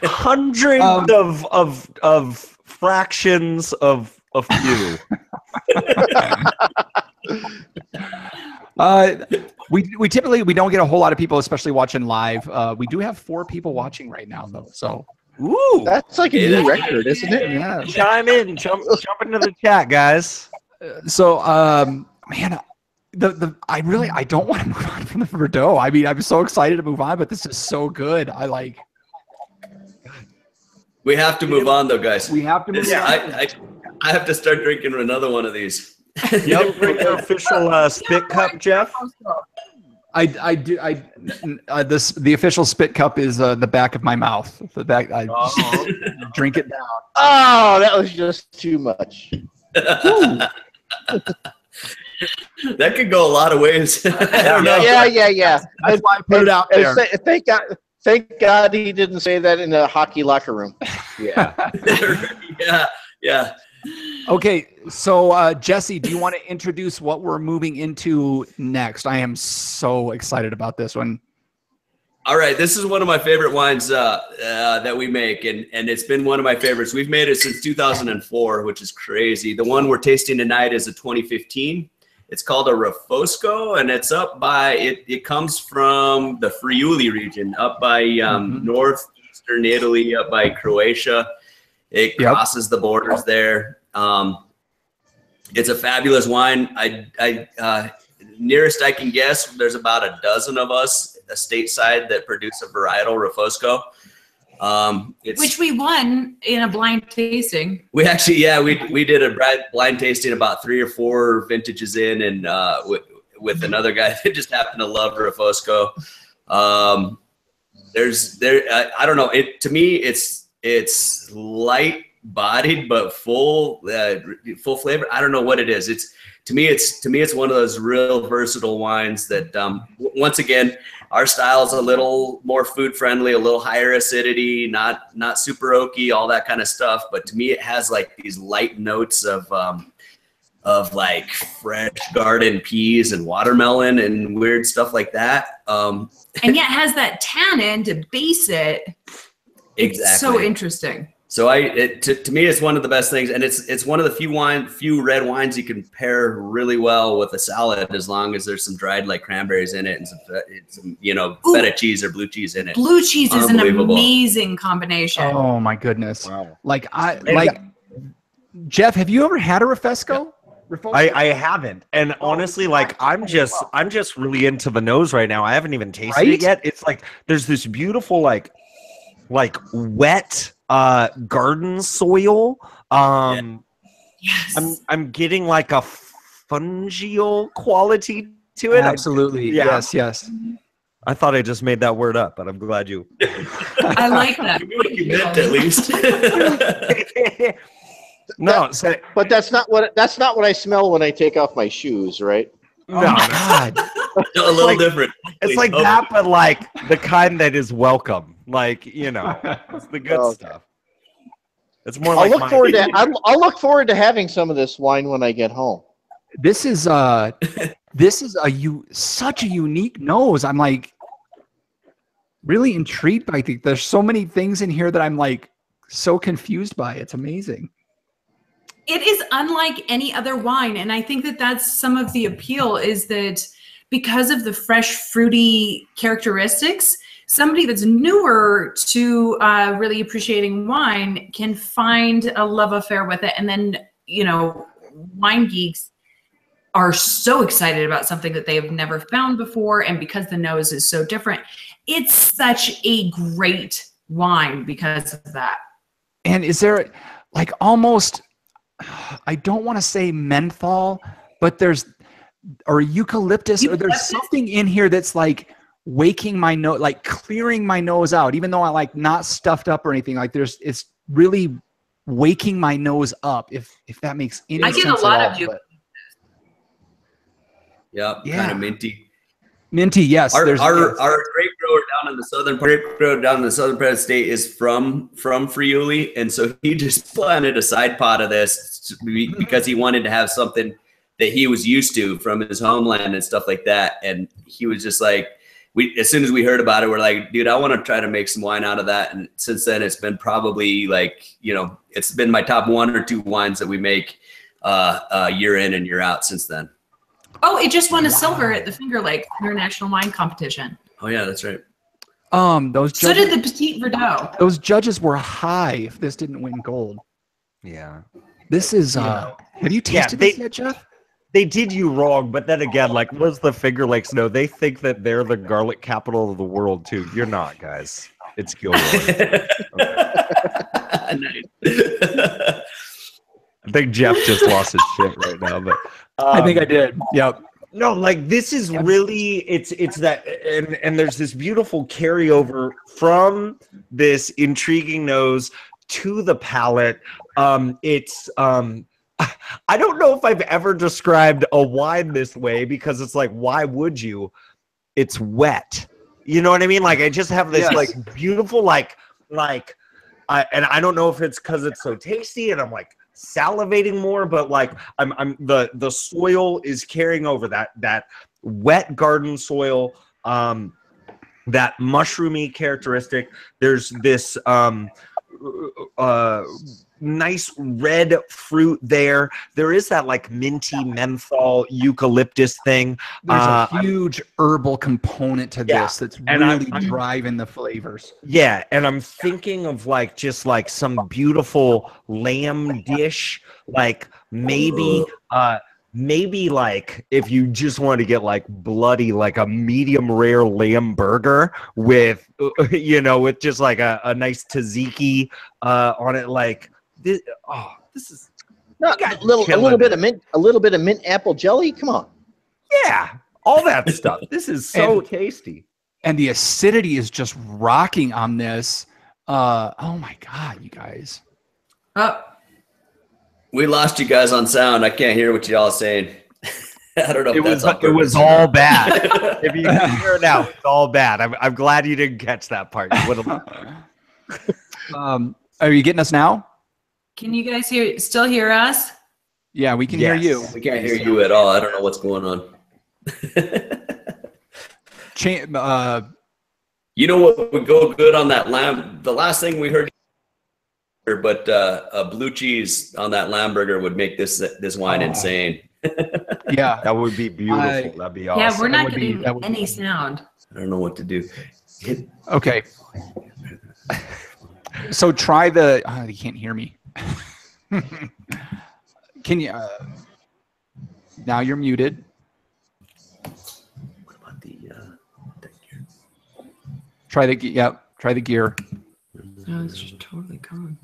Hundreds of fractions of few. We typically don't get a whole lot of people, especially watching live. We do have 4 people watching right now, though. So, ooh, that's like a new record, isn't it? Yeah. Chime in, jump into the chat, guys. So, man, I don't want to move on from the Verdot. I mean, I'm so excited to move on, but this is so good. We have to move on, though, guys. We have to move on. I have to start drinking another one of these. Yep, your official spit cup, Jeff. I do. The official spit cup is the back of my mouth. The back. I drink it down. Oh, that was just too much. That could go a lot of ways. I don't know. Yeah. That's why I put it out there. Thank God he didn't say that in the hockey locker room. Yeah. Yeah. Okay, so Jesse, do you want to introduce what we're moving into next? I am so excited about this one. All right, this is one of my favorite wines that we make, and it's been one of my favorites. We've made it since 2004, which is crazy. The one we're tasting tonight is a 2015. It's called a Refosco, and it's up by it comes from the Friuli region, up by northeastern Italy, up by Croatia. It crosses the borders there. It's a fabulous wine. I nearest I can guess, there's about a dozen of us stateside that produce a varietal Refosco. Which we won in a blind tasting. We actually, we did a blind tasting about 3 or 4 vintages in, and with another guy that just happened to love Refosco. I don't know. To me, it's light bodied but full flavor. I don't know what it is. To me it's one of those real versatile wines that once again, our style is a little more food friendly, a little higher acidity, not super oaky, all that kind of stuff. But to me, it has like these light notes of like fresh garden peas and watermelon and weird stuff like that. And yet has that tannin to base it. Exactly. It's so interesting. So to me, it's one of the best things, and it's one of the few red wines you can pair really well with a salad, as long as there's some dried like cranberries in it and some feta cheese or blue cheese in it. Blue cheese is an amazing combination. Oh my goodness! Wow. Jeff, have you ever had a Refosco? I haven't, and honestly, like I'm just really into the nose right now. I haven't even tasted it yet. It's like there's this beautiful like wet garden soil. Yes. I'm getting like a fungal quality to it. Absolutely. Yes. I thought I just made that word up, but I'm glad you. I like that. You meant at least. No, but that's not what I smell when I take off my shoes, right? No, God. A little different. It's like that, but like the kind that is welcome. Like, it's the good stuff. It's more I'll like look forward to. I'll look forward to having some of this wine when I get home. This is such a unique nose. I'm like really intrigued by it. There's so many things in here that I'm like so confused by. It's amazing. It is unlike any other wine, and I think that that's some of the appeal, is that because of the fresh fruity characteristics, somebody that's newer to really appreciating wine can find a love affair with it. And then, you know, wine geeks are so excited about something that they have never found before. And because the nose is so different, it's such a great wine because of that. And is there like almost, I don't want to say menthol, but or eucalyptus, or there's something in here that's like waking my nose, like clearing my nose out, even though I like not stuffed up or anything. Like it's really waking my nose up. If that makes any sense. I get a lot of eucalyptus. Yeah, kind of minty. Minty, yes. Our grape grower down in the southern part of the state is from Friuli, and so he just planted a side pot of this because he wanted to have something that he was used to from his homeland and stuff like that. And he was just like, as soon as we heard about it, we're like, dude, I want to try to make some wine out of that. And since then, it's been probably like, you know, it's been my top 1 or 2 wines that we make year in and year out since then. Oh, it just won a silver at the Finger Lakes International Wine Competition. Oh yeah, that's right. Those judges, so did the Petit Verdot. Those judges were high if this didn't win gold. Yeah. This is have you tasted this yet, Jeff? They did you wrong, but then again, like, what's the Finger Lakes know? They think that they're the garlic capital of the world too. You're not, guys. It's Gilroy. I think Jeff just lost his shit right now, but I think I did. Yep. No, like this is really it's that and there's this beautiful carryover from this intriguing nose to the palate. I don't know if I've ever described a wine this way, because it's like, why would you? It's wet. You know what I mean? Like, I just have this like beautiful and I don't know if it's because it's so tasty and I'm like salivating more, but like the soil is carrying over that wet garden soil, that mushroomy characteristic. There's this nice red fruit there. There is that like minty menthol eucalyptus thing. There's a huge herbal component to this that's really driving the flavors. Yeah, and I'm thinking of like just like some beautiful lamb dish, like maybe like if you just want to get like bloody, like a medium rare lamb burger with with just like a nice tzatziki on it, like this. Oh, this is a little bit of mint apple jelly. Come on. Yeah, all that stuff. This is so tasty. And the acidity is just rocking on this. Oh my God, you guys. We lost you guys on sound. I can't hear what y'all are saying. I don't know. It was all bad. If you can hear it now, it's all bad. I'm glad you didn't catch that part. You would have. Are you getting us now? Can you guys still hear us? Yeah, we can hear you. We can't hear you at all. I don't know what's going on. You know what would go good on that lamb? The last thing we heard, but a blue cheese on that lamb burger would make this wine insane. Yeah, that would be beautiful. That'd be awesome. Yeah, we're not getting any sound. I don't know what to do. Okay. So try the. You can't hear me. Can you? Now you're muted. What about the gear? Try the gear. No, it's just totally gone.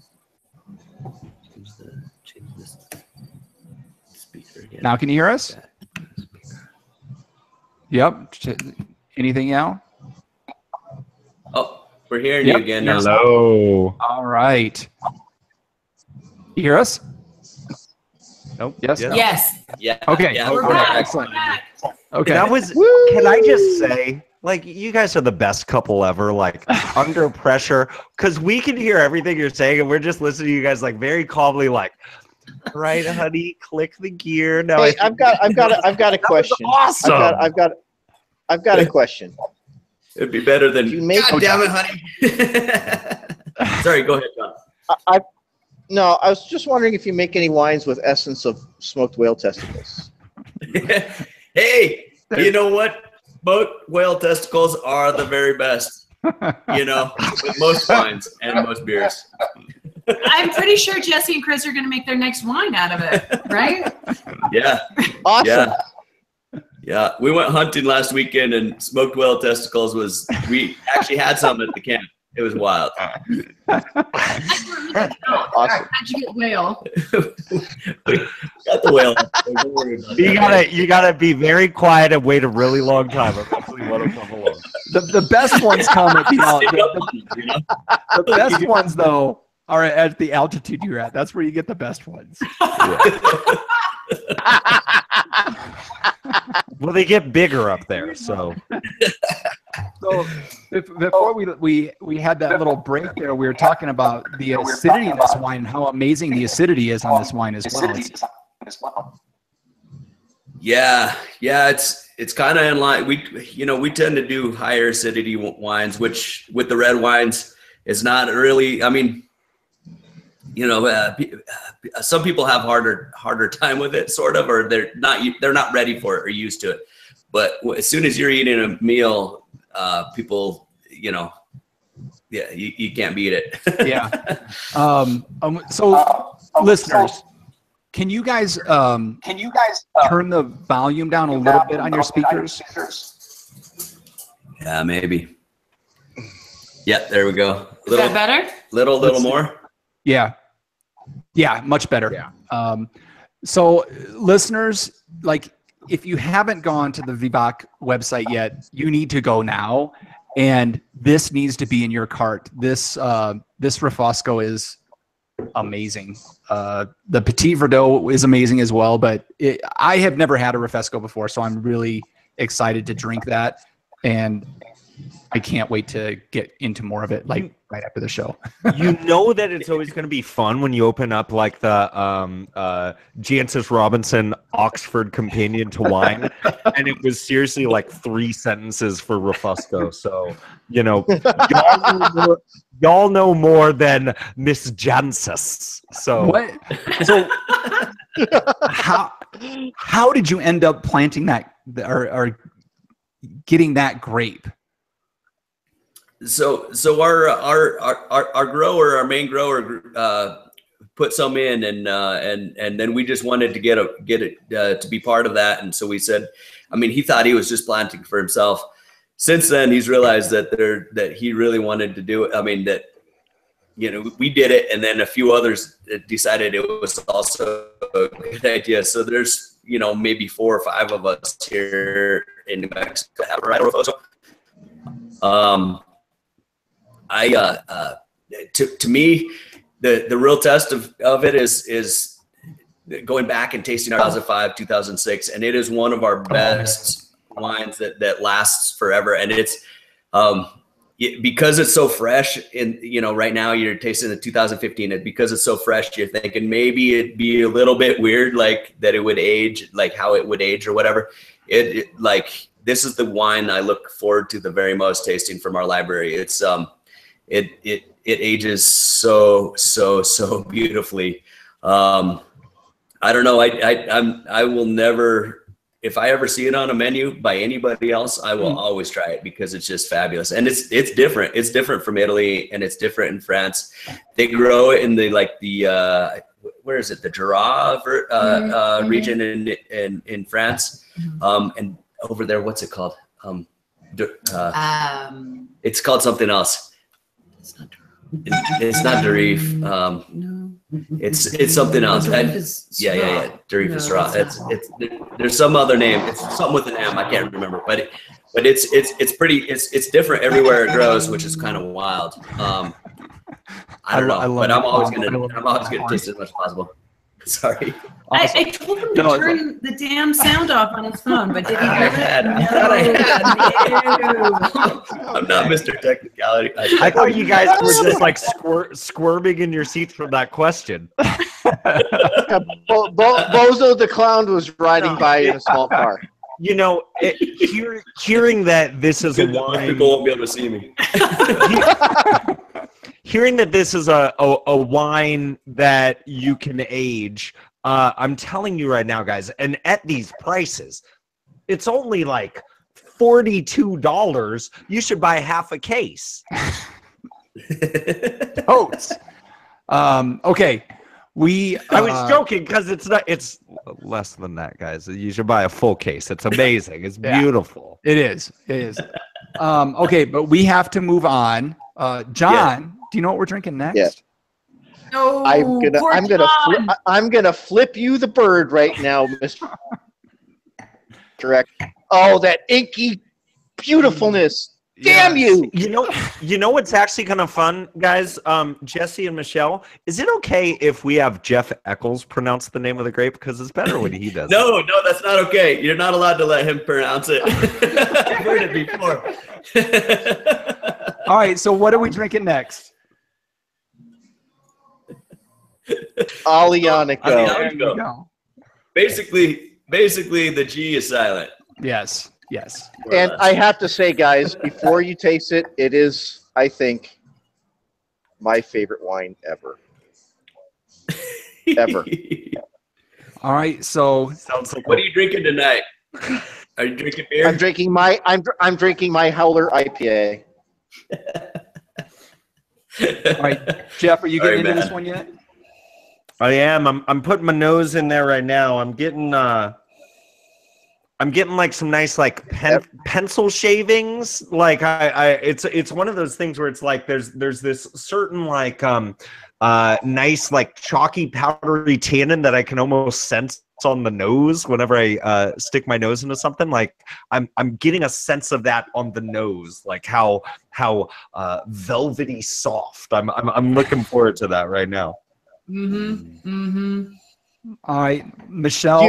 Change this speaker again. Now can you hear us? Yep. Anything now? Oh, we're hearing you again now. Hello. All right. You hear us? Nope. Yes. Yeah. Yes. Yeah. Okay. Yeah, We're back. Excellent. Okay. That was. Can I just say Like, you guys are the best couple ever, like, under pressure. Because we can hear everything you're saying, and we're just listening to you guys, like, very calmly, like, right, honey, click the gear. No, Hey, I've got a question. awesome. I've got a question. It'd be better than, You make- God damn it, honey. Sorry, go ahead, John. No, I was just wondering if you make any wines with essence of smoked whale testicles. Hey, you know what? Smoked whale testicles are the very best, you know, with most wines and most beers. I'm pretty sure Jesse and Chris are going to make their next wine out of it, right? Yeah. Awesome. Yeah. We went hunting last weekend and smoked whale testicles we actually had some at the camp. It was wild. Awesome. How'd you get whale? Got the whale. You gotta be very quiet and wait a really long time. Eventually, one will come along. The best ones come at the best ones though are at the altitude you're at. That's where you get the best ones. Well, they get bigger up there, so. So before we had that little break there, we were talking about the acidity in this wine and how amazing the acidity is on this wine as well. Yeah, it's kind of in line. We tend to do higher acidity wines, which with the red wines is not really. I mean, some people have harder time with it, sort of, or they're not ready for it or used to it. But as soon as you're eating a meal, people, you can't beat it. Yeah. So listeners, can you guys turn the volume down a little bit on your speakers? Yeah, maybe. Yeah, there we go. Is that better? Little more. Yeah, much better. Yeah. So listeners, like, if you haven't gone to the Vivac website yet, you need to go now, and this needs to be in your cart. This Refosco is amazing. The Petit Verdot is amazing as well, but I have never had a Refosco before, so I'm really excited to drink that, and I can't wait to get into more of it, like right after the show. You know that it's always going to be fun when you open up like the Jancis Robinson Oxford Companion to Wine, and it was seriously like 3 sentences for Refosco. So y'all know more than Miss Jancis. So What? So how did you end up planting that or getting that grape? So our grower, our main grower, put some in, and then we just wanted to get it to be part of that. And so we said, I mean, he thought he was just planting for himself. Since then, he's realized that he really wanted to do it. I mean, that we did it, and then a few others decided it was also a good idea. So there's maybe 4 or 5 of us here in New Mexico have a right Refosco. To me, the real test of it is going back and tasting our 2005, 2006, and it is one of our best wines that lasts forever. And it's because it's so fresh. Right now you're tasting the 2015, and because it's so fresh, you're thinking maybe it'd be a little bit weird, like that it would age, like how it would age or whatever. This is the wine I look forward to the very most tasting from our library. It's it ages so beautifully. I don't know. I will never, if I ever see it on a menu by anybody else, I will always try it because it's just fabulous. And it's different. It's different from Italy, and it's different in France. They grow it in the where is it? The Jura region in France. And over there, what's it called? It's called something else. It's not Durif. No. It's something else. Yeah. Durif is raw. There's some other name. It's something with an M. I can't remember. But it's pretty. It's different everywhere it grows, which is kind of wild. I don't know, but I'm always gonna taste it as much as possible. Sorry. Awesome. I told him to No, turn the damn sound off on his phone, but did he do I it? had. I thought I had. I'm not Mr. Technicality. I thought you guys were just like squirming in your seats from that question. Yeah, Bozo the Clown was riding by in a small car. You know, hearing that this is a Good that wine, people won't be able to see me. hearing that this is a wine that you can age, I'm telling you right now, guys, and at these prices, it's only like $42. You should buy half a case. Totes. Okay. I was joking because it's less than that, guys. You should buy a full case. It's amazing. It's beautiful. It is. Okay, but we have to move on. John, do you know what we're drinking next? Yeah. No, I'm gonna flip you the bird right now, Mr. Correct. Oh, that inky beautifulness. Damn you! You know what's actually kind of fun, guys? Jesse and Michelle, is it okay if we have Jeff Eccles pronounce the name of the grape? Because it's better when he does. No, that's not okay. You're not allowed to let him pronounce it. I've heard it before. All right, so what are we drinking next? Alianico. There you go. Basically, the G is silent. Yes. And I have to say, guys, before you taste it, it is, I think, my favorite wine ever. Ever. All right, so Sounds like What are you drinking tonight? Are you drinking beer? I'm drinking my Howler IPA. all right, Jeff, are you getting Sorry, into man. this one yet? I am. I'm putting my nose in there right now. I'm getting like some nice like pencil shavings. Like it's one of those things where it's like there's this certain like nice like chalky powdery tannin that I can almost sense on the nose whenever I stick my nose into something. Like I'm getting a sense of that on the nose, like how velvety soft. I'm looking forward to that right now. All right, Michelle.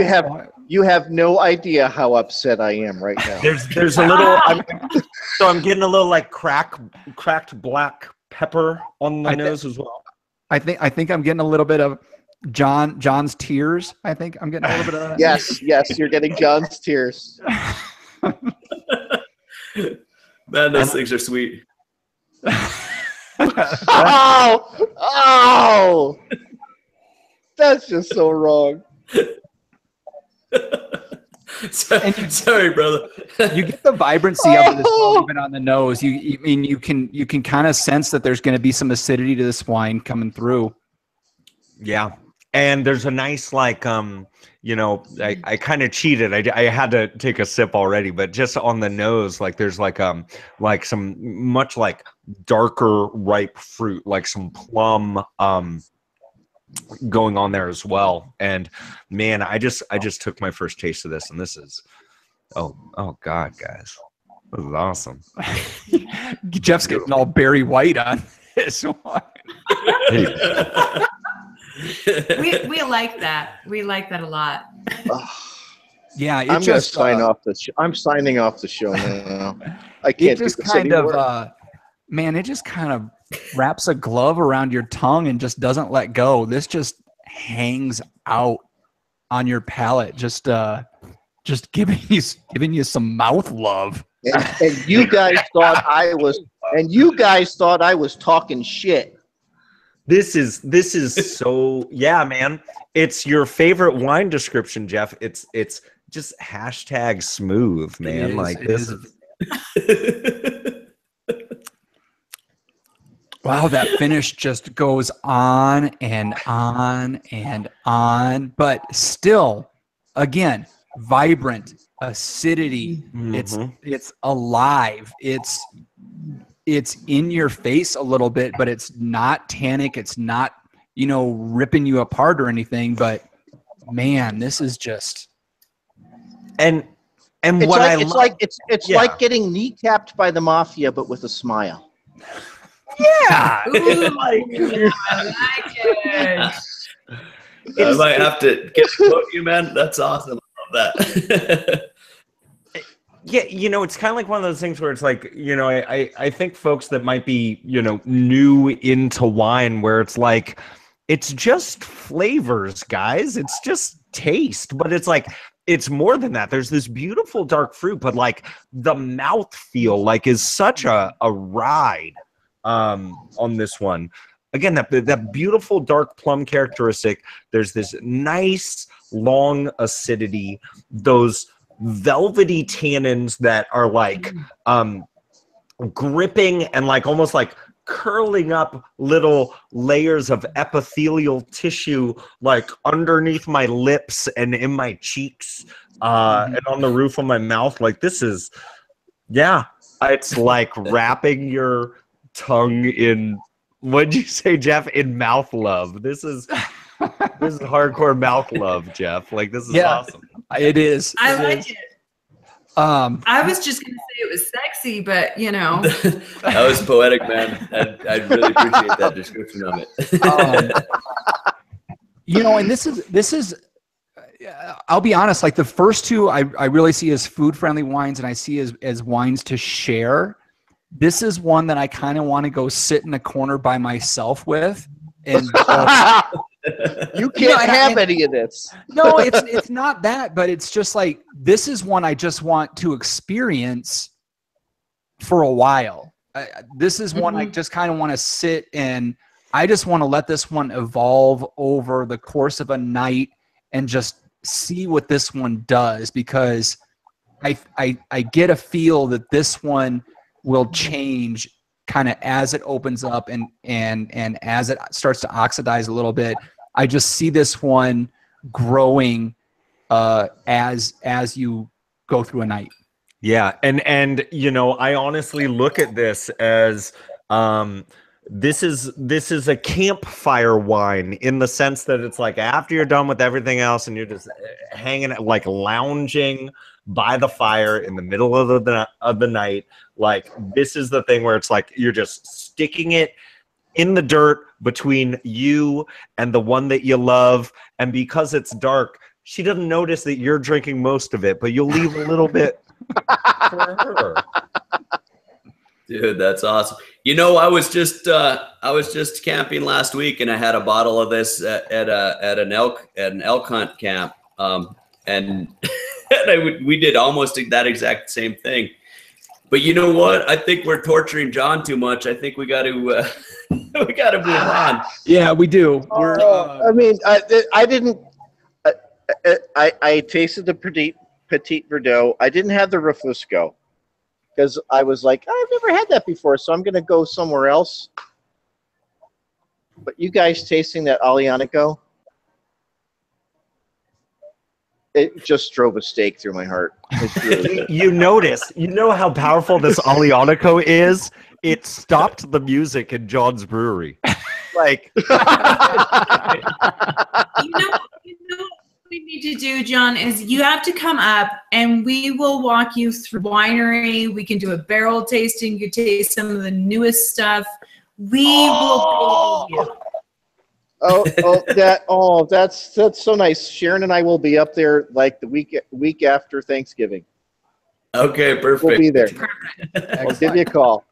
You have no idea how upset I am right now. There's a little. I'm getting a little like cracked black pepper on the nose as well. I think I'm getting a little bit of John's tears. I think I'm getting a little bit of that. Yes, you're getting John's tears. Man, those things are sweet. Oh! That's just so wrong. Sorry, brother. You get the vibrancy of this wine even on the nose. You can kind of sense that there's going to be some acidity to this wine coming through. Yeah, and there's a nice like I kind of cheated. I had to take a sip already, but just on the nose, like there's like some much like darker ripe fruit, like some plum going on there as well. And man, I just took my first taste of this, and this is oh god, guys, this is awesome. Jeff's getting all Barry White on this one. we like that. We like that a lot. Yeah, I'm going to sign off the show. I'm signing off the show now. I can't It just do this kind anymore. of man, it just kind of wraps a glove around your tongue and just doesn't let go. This just hangs out on your palate, just giving you some mouth love. And you guys thought I was talking shit. This is so yeah, man. It's your favorite wine description, Jeff. It's just hashtag smooth, man. This is wow, that finish just goes on and on and on, but still, again, vibrant, acidity. Mm-hmm. It's alive. It's in your face a little bit, but it's not tannic. It's not, ripping you apart or anything. But man, this is just and It's what like I it's love, like it's like getting kneecapped by the mafia, but with a smile. yeah. Ooh, I like it. I might have to get to quote you, man. That's awesome. I love that. Yeah, it's kind of like one of those things where it's like, I think folks that might be, new into wine, where it's like, it's just flavors, guys. It's just taste, but it's like, it's more than that. There's this beautiful dark fruit, but like the mouth feel like is such a ride on this one. Again, that beautiful dark plum characteristic. There's this nice long acidity, those velvety tannins that are like gripping and like almost like curling up little layers of epithelial tissue like underneath my lips and in my cheeks and on the roof of my mouth. Like this is, it's like wrapping your tongue in, what'd you say, Jeff? In mouth love. This is hardcore mouth love, Jeff. Like this is awesome. It is. I like it. I was just gonna say it was sexy, but that was poetic, man. I really appreciate that description of it. And this is. I'll be honest. Like the first two, I really see as food-friendly wines, and I see as wines to share. This is one that I kind of want to go sit in a corner by myself with, and. You can't have any of this. No, it's not that, but it's just like, this is one I just want to experience for a while. This is one I just kind of want to sit and I just want to let this one evolve over the course of a night and just see what this one does, because I get a feel that this one will change kind of as it opens up and as it starts to oxidize a little bit. I just see this one growing as you go through a night. Yeah, and I honestly look at this as this is a campfire wine, in the sense that it's like after you're done with everything else and you're just hanging, like lounging by the fire in the middle of the night. Like this is the thing where it's like you're just sticking it in the dirt between you and the one that you love, and because it's dark, she doesn't notice that you're drinking most of it, but you'll leave a little bit for her. Dude, that's awesome. I was just camping last week, and I had a bottle of this at an elk hunt camp, and we did almost that exact same thing. But you know what? I think we're torturing John too much. I think we got to we got to move on. Yeah, we do. I mean, I didn't. I tasted the Petit Verdot. I didn't have the Refusco because I was like, I've never had that before, so I'm going to go somewhere else. But you guys tasting that Alianico, it just drove a stake through my heart. Really you know how powerful this Alianico is? It stopped the music in John's brewery. Like, you know what we need to do, John, is you have to come up and we will walk you through winery. We can do a barrel tasting. You taste some of the newest stuff. We will pay you. That's so nice. Sharon and I will be up there like the week after Thanksgiving. Okay, perfect. We'll be there. I'll give you a call.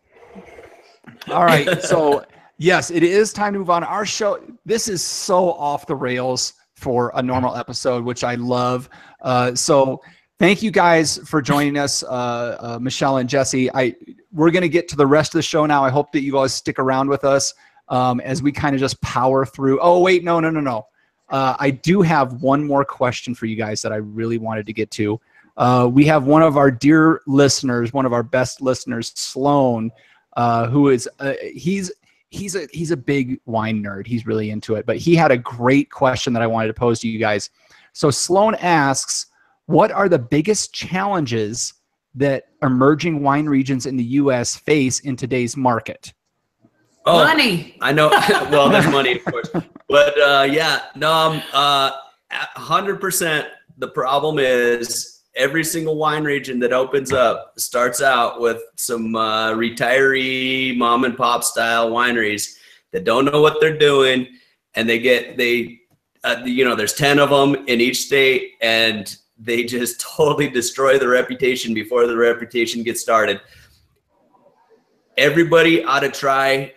All right. So yes, it is time to move on. Our show, this is so off the rails for a normal episode, which I love. So thank you guys for joining us, Michelle and Jesse. We're going to get to the rest of the show now. I hope that you guys stick around with us as we kind of just power through. Oh, wait, no. I do have one more question for you guys that I really wanted to get to. We have one of our dear listeners, one of our best listeners, Sloan, who is he's a big wine nerd. He's really into it, but he had a great question that I wanted to pose to you guys. So Sloan asks, what are the biggest challenges that emerging wine regions in the U.S. face in today's market? Oh, money. I know. Well, there's money, of course. But 100%. The problem is every single wine region that opens up starts out with some retiree mom and pop style wineries that don't know what they're doing, and they there's 10 of them in each state, and they just totally destroy the reputation before the reputation gets started. Everybody ought to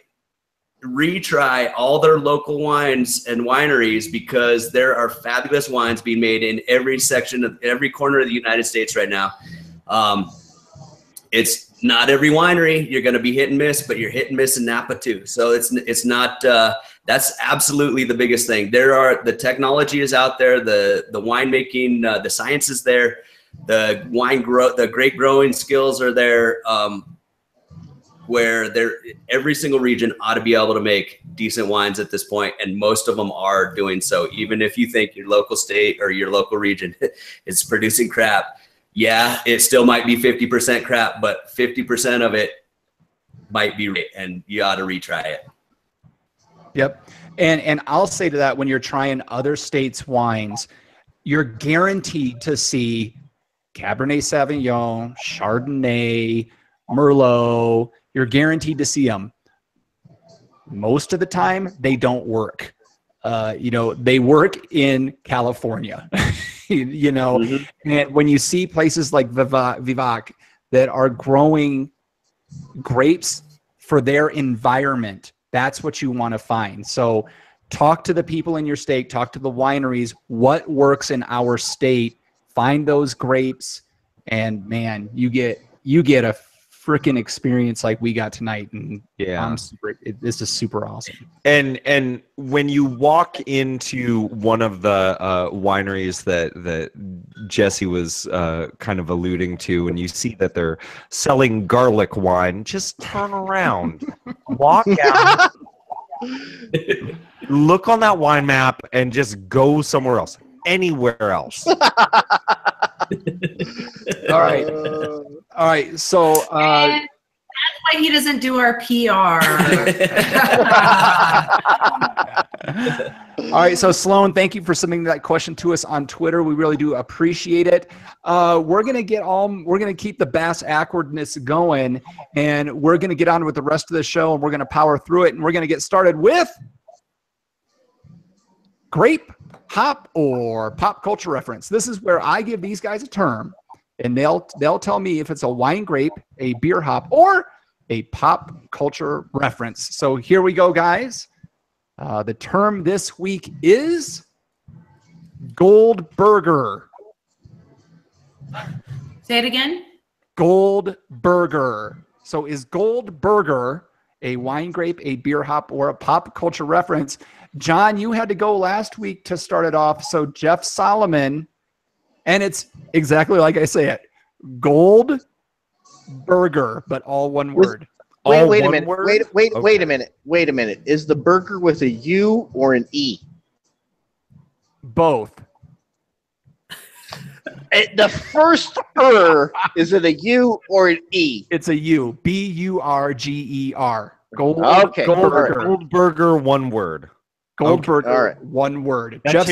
retry all their local wines and wineries, because there are fabulous wines being made in every section of every corner of the United States right now. It's not every winery you're going to be hit and miss, but you're hit and miss in Napa too. So it's not, that's absolutely the biggest thing. The technology is out there, the winemaking, the science is there, the grape growing skills are there, where every single region ought to be able to make decent wines at this point, and most of them are doing so. Even if you think your local state or your local region is producing crap, yeah, it still might be 50% crap, but 50% of it might be right, and you ought to retry it. Yep. And I'll say to that, when you're trying other states' wines, you're guaranteed to see Cabernet Sauvignon, Chardonnay, Merlot. You're guaranteed to see them. Most of the time, they don't work. They work in California, and when you see places like Vivac that are growing grapes for their environment, that's what you want to find. So talk to the people in your state, talk to the wineries, what works in our state, find those grapes, and man, you get a freaking experience like we got tonight. And yeah, this is super awesome. And when you walk into one of the wineries that Jesse was kind of alluding to, and you see that they're selling garlic wine, just turn around, walk out, look on that wine map, and just go somewhere else, anywhere else. All right. So that's why he doesn't do our PR. All right. So Sloan, thank you for submitting that question to us on Twitter. We really do appreciate it. We're gonna keep the bass awkwardness going, and we're gonna get on with the rest of the show, and we're gonna power through it, and we're gonna get started with grape, hop, or pop culture reference. This is where I give these guys a term, and they'll tell me if it's a wine grape, a beer hop, or a pop culture reference. So here we go, guys. The term this week is Goldberger. Say it again. Goldberger. So is Goldberger a wine grape, a beer hop, or a pop culture reference? John, you had to go last week to start it off. So Jeff Solomon, and it's exactly like I say it, Goldberger, but all one word. Wait a minute. Is the burger with a U or an E? Both. The first is it a U or an E? It's a U. B-U-R-G-E-R. Okay. Goldberger, one word. Goldberger, all right. one word. That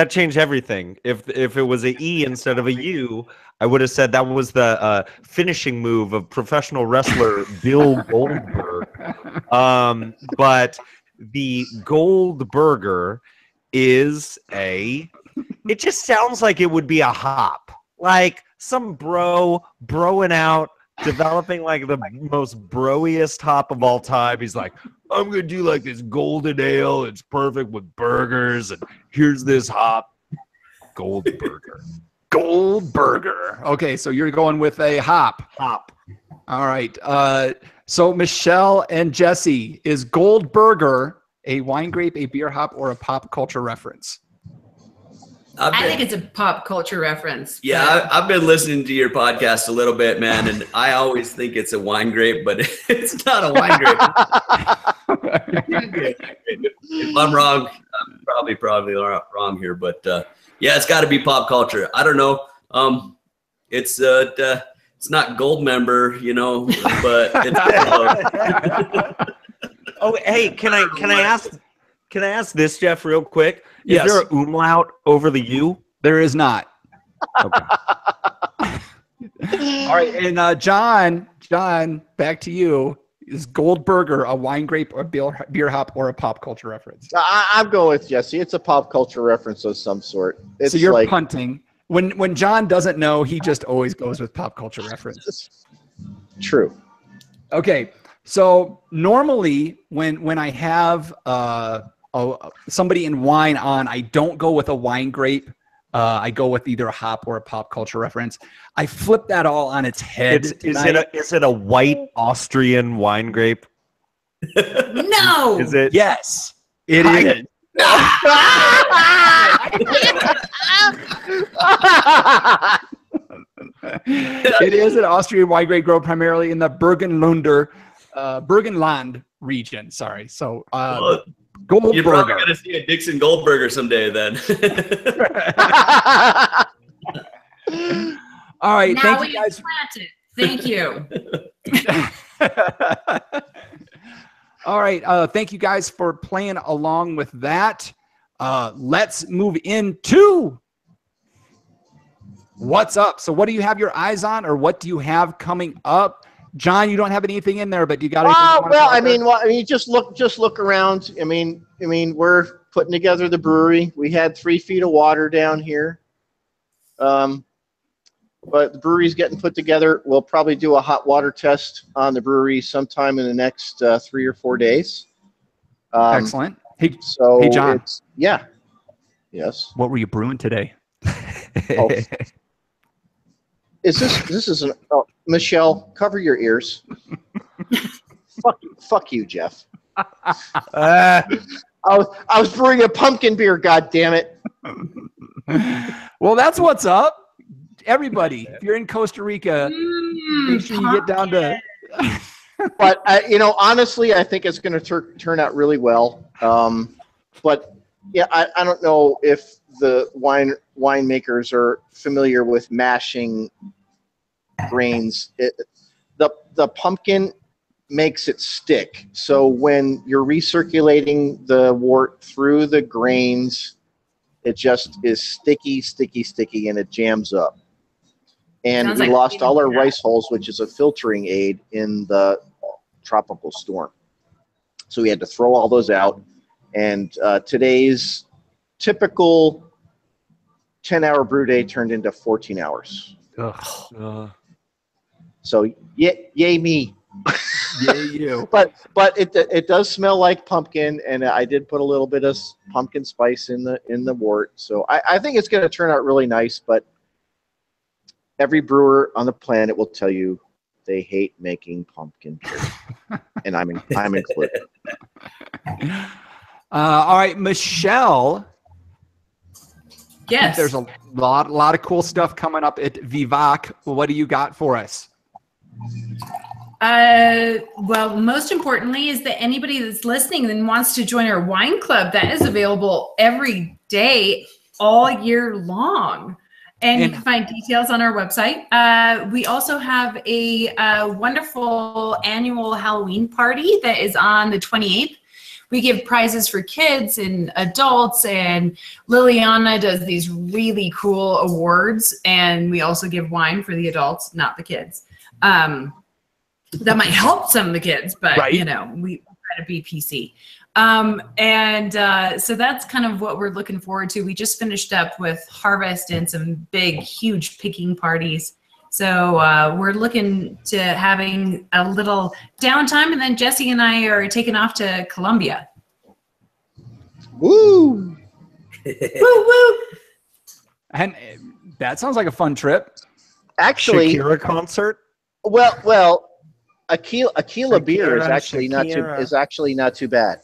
changed everything. If it was a E instead of a U, I would have said that was the finishing move of professional wrestler Bill Goldberg. But the Goldberger is it just sounds like it would be a hop. Like some broing out, developing like the most broiest hop of all time. He's like, I'm going to do like this golden ale. It's perfect with burgers. And here's this hop. Goldberger. Goldberger. Okay, so you're going with a hop. Hop. All right. So Michelle and Jesse, is Goldberger a wine grape, a beer hop, or a pop culture reference? I think it's a pop culture reference. Yeah, I've been listening to your podcast a little bit, man, and I always think it's a wine grape, but it's not a wine grape. If I'm wrong, I'm probably wrong here, but yeah, it's got to be pop culture. I don't know. It's not gold member, but it's Oh, hey, can I ask this, Jeff, real quick? Is Yes. there a umlaut over the U? There is not. Okay. All right, and John, back to you. Is Goldberger a wine grape, or beer hop, or a pop culture reference? I'm going with Jesse. It's a pop culture reference of some sort. It's So you're like, punting. When John doesn't know, he just always goes with pop culture reference. True. Okay, so normally when I have somebody in wine on, I don't go with a wine grape. I go with either a hop or a pop culture reference. I flip that all on its head. Is it a white Austrian wine grape? No. Is it? Yes, it is. It is an Austrian wine grape grown primarily in the Burgenland region. Sorry. So Goldberger. You're probably going to see a Dixon Goldberger someday then. All right. Now Thank we you guys. Thank you. All right. Thank you guys for playing along with that. Let's move into what's up. So what do you have your eyes on, or what do you have coming up? John, you don't have anything in there, but you got anything? I mean, just look around. I mean, we're putting together the brewery. We had 3 feet of water down here. But the brewery's getting put together. We'll probably do a hot water test on the brewery sometime in the next 3 or 4 days. Excellent. Hey, John. Yeah. Yes. What were you brewing today? Oh. This is an Michelle, cover your ears. fuck you, Jeff. I was brewing a pumpkin beer, god damn it. Well, that's what's up. Everybody, if you're in Costa Rica, make sure you get down to But honestly, I think it's going to turn out really well. But yeah, I don't know if the winemakers are familiar with mashing grains. The pumpkin makes it stick. So when you're recirculating the wort through the grains, it just is sticky, and it jams up. And we lost all our rice hulls, which is a filtering aid in the tropical storm. So we had to throw all those out. And today's typical 10-hour brew day turned into 14 hours. So yay me. Yay you. But it does smell like pumpkin, and I did put a little bit of pumpkin spice in the wort. So I think it's going to turn out really nice. But every brewer on the planet will tell you they hate making pumpkin beer, and I'm included. All right, Michelle. Yes. There's a lot of cool stuff coming up at Vivac. What do you got for us? Well, most importantly is that anybody that's listening and wants to join our wine club, that is available every day, all year long. And you can find details on our website. We also have a wonderful annual Halloween party that is on the 28th. We give prizes for kids and adults, and Liliana does these really cool awards, and we also give wine for the adults, not the kids. That might help some of the kids, but right. we try to be PC. So that's kind of what we're looking forward to. We just finished up with harvest and some big, huge picking parties. So we're looking to having a little downtime, and then Jesse and I are taking off to Colombia. Woo! Woo woo! And that sounds like a fun trip. Actually, Shakira concert. Well, Aquila beer is Shakira. actually not too bad.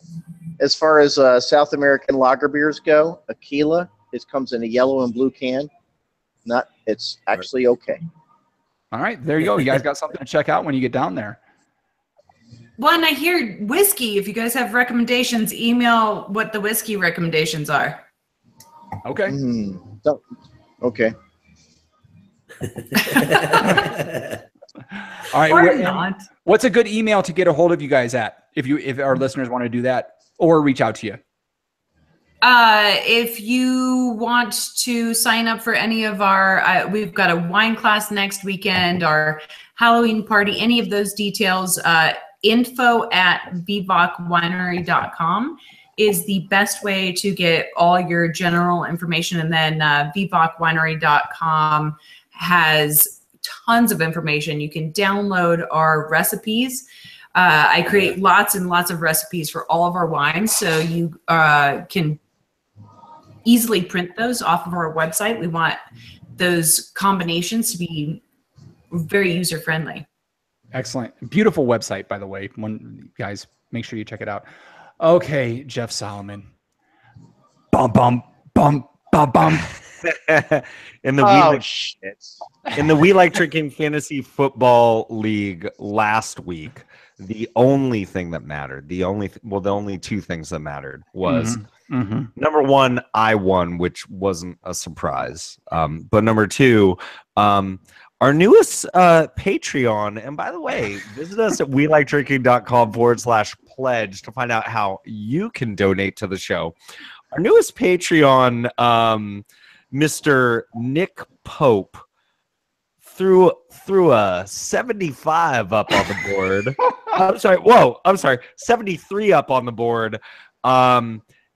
As far as South American lager beers go, Aquila, it comes in a yellow and blue can. It's actually okay. All right, there you go. You guys got something to check out when you get down there. Well, and I hear whiskey. If you guys have recommendations, email what the whiskey recommendations are. Okay. Okay. All right. Or not. What's a good email to get a hold of you guys at, if our listeners want to do that or reach out to you? If you want to sign up for any of our, we've got a wine class next weekend, our Halloween party, any of those details, info@vivacwinery.com is the best way to get all your general information. And then vivacwinery.com has tons of information. You can download our recipes. I create lots and lots of recipes for all of our wines, so you can easily print those off of our website. We want those combinations to be very user-friendly. Excellent. Beautiful website, by the way. Guys, make sure you check it out. Okay, Jeff Solomon. Bum, bum, bum, bum, bum. In the We Like Drinking Fantasy Football League last week, the only thing that mattered, the only two things that mattered was number one, I won, which wasn't a surprise. But number two, our newest Patreon, and by the way, visit us at welikedrinking.com/pledge to find out how you can donate to the show. Our newest Patreon, Mr. Nick Pope, threw a 75 up on the board. I'm sorry, 73 up on the board.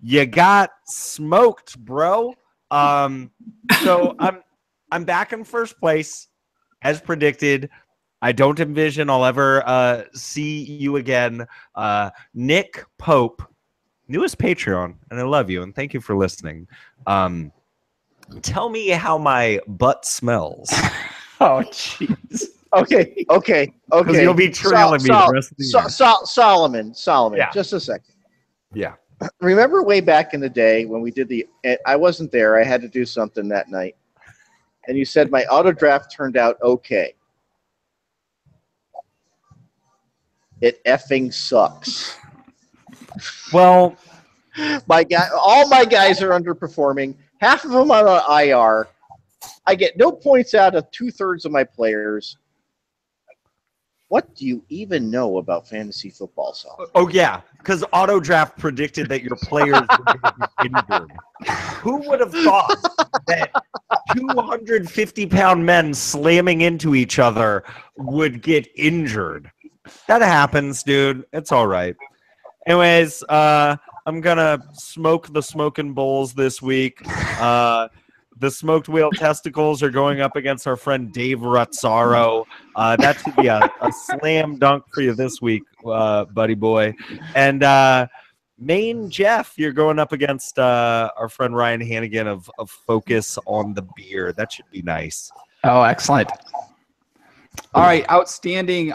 You got smoked, bro. So I'm back in first place as predicted. I don't envision I'll ever see you again. Nick Pope, newest Patreon, and I love you and thank you for listening. Tell me how my butt smells. Oh, jeez. Okay. Because you'll be trailing me the rest of the year. Solomon, Yeah. just a second. Yeah. Remember way back in the day when we did I wasn't there. I had to do something that night. And you said my auto draft turned out okay. It effing sucks. Well, all my guys are underperforming. Half of them are on IR. I get no points out of 2/3 of my players. What do you even know about fantasy football, Saul? Oh, yeah, because Auto Draft predicted that your players were going to be injured. Who would have thought that 250-pound men slamming into each other would get injured? That happens, dude. It's all right. Anyways, I'm going to smoke the smoking bowls this week. The smoked whale testicles are going up against our friend Dave Ruzzaro. That should be a slam dunk for you this week, buddy boy. And Maine Jeff, you're going up against our friend Ryan Hannigan of Focus on the Beer. That should be nice. Oh, excellent. All right, outstanding.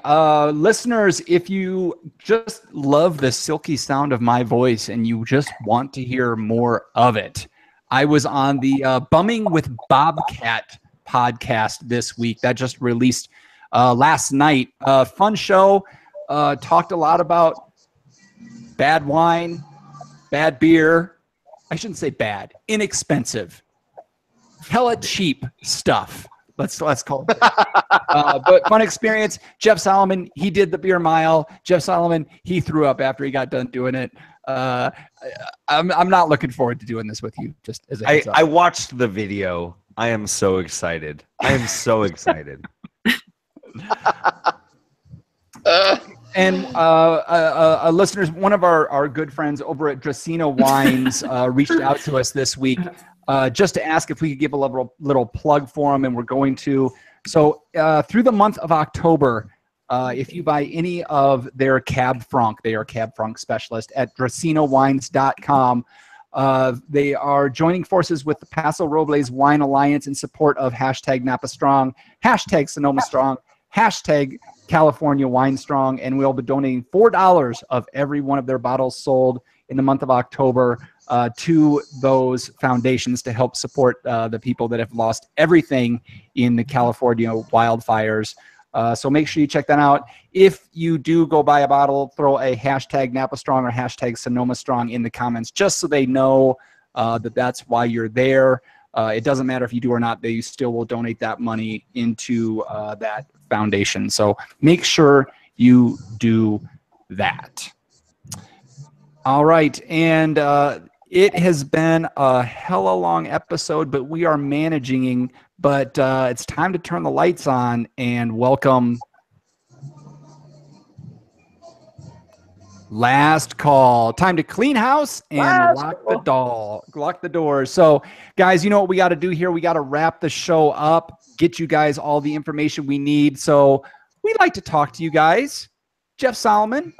Listeners, if you just love the silky sound of my voice and you just want to hear more of it, I was on the Bumming with Bobcat podcast this week. That just released last night. Fun show. Talked a lot about bad wine, bad beer. I shouldn't say bad. Inexpensive. Hella cheap stuff. Let's call it. But fun experience. Jeff Solomon, he did the beer mile. Jeff Solomon, he threw up after he got done doing it. I'm not looking forward to doing this with you. Just as a heads up. I watched the video. I am so excited. And listeners, one of our good friends over at Dracaena Wines reached out to us this week just to ask if we could give a little plug for them, and we're going to. So through the month of October, if you buy any of their Cab Franc, they are Cab Franc specialist at DracenaWines.com. They are joining forces with the Paso Robles Wine Alliance in support of #Napa Strong, #Sonoma Strong, #California Wine Strong, and we'll be donating $4 of every one of their bottles sold in the month of October to those foundations to help support the people that have lost everything in the California wildfires. So make sure you check that out. If you do go buy a bottle, throw a #Napa Strong or #Sonoma Strong in the comments, just so they know that that's why you're there. It doesn't matter if you do or not, they still will donate that money into that foundation. So make sure you do that. All right. And it has been a hella long episode, but we are managing. But it's time to turn the lights on and welcome Last call. Time to clean house and lock the doors. So, guys, you know what we got to do here? We got to wrap the show up, get you guys all the information we need. So, we'd like to talk to you guys. Jeff Solomon,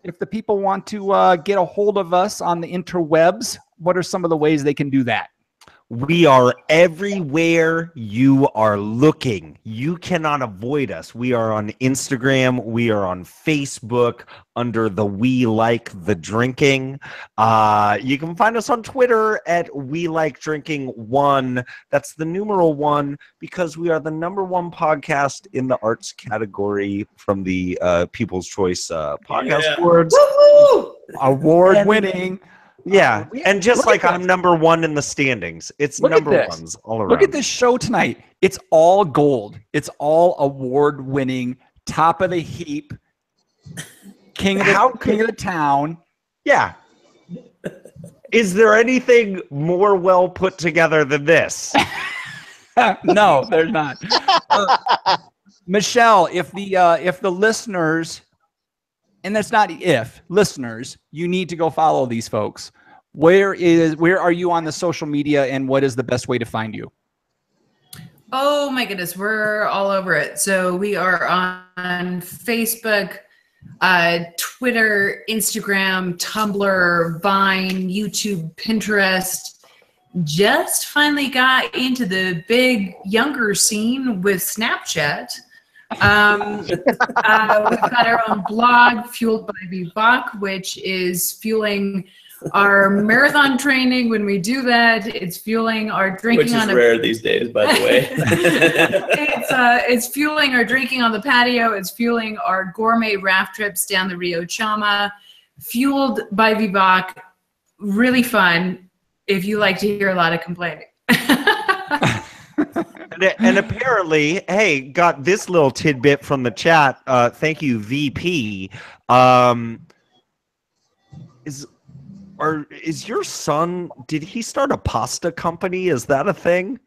if the people want to get a hold of us on the interwebs, what are some of the ways they can do that? We are everywhere you are looking. You cannot avoid us. We are on Instagram. We are on Facebook under the We Like the Drinking. You can find us on Twitter at We Like Drinking 1. That's the numeral 1 because we are the #1 podcast in the arts category from the People's Choice Podcast Awards. Award-winning. Yeah, and just like I'm #1 in the standings, it's #1s all around. Look at this show tonight. It's all gold. It's all award-winning, top of the heap, king of the town. Yeah. Is there anything more well put together than this? No, there's not. Michelle, if the listeners, and that's not if, listeners, you need to go follow these folks. Where are you on the social media, and what is the best way to find you? Oh my goodness, we're all over it. So we are on Facebook, Twitter, Instagram, Tumblr, Vine, YouTube, Pinterest. Just finally got into the big younger scene with Snapchat. We've got our own blog, Fueled by Vivac, which is fueling our marathon training. When we do that, it's fueling our drinking, which is rare these days, by the way. It's fueling our drinking on the patio. It's fueling our gourmet raft trips down the Rio Chama. Fueled by Vivac, really fun. If you like to hear a lot of complaining. And apparently, hey, got this little tidbit from the chat. Thank you, VP. Is your son? Did he start a pasta company? Is that a thing?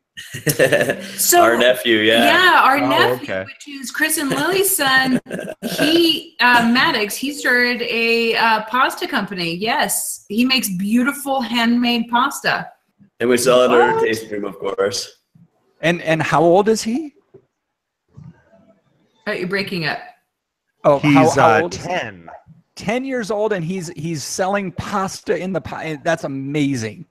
So our nephew, our nephew, okay. Which is Chris and Lily's son. He Maddox. He started a pasta company. Yes, he makes beautiful handmade pasta. And we sell it at our tasting room, of course. And how old is he? Oh, you're breaking up. Oh, he's how old 10. 10 years old, and he's selling pasta in the pie. That's amazing.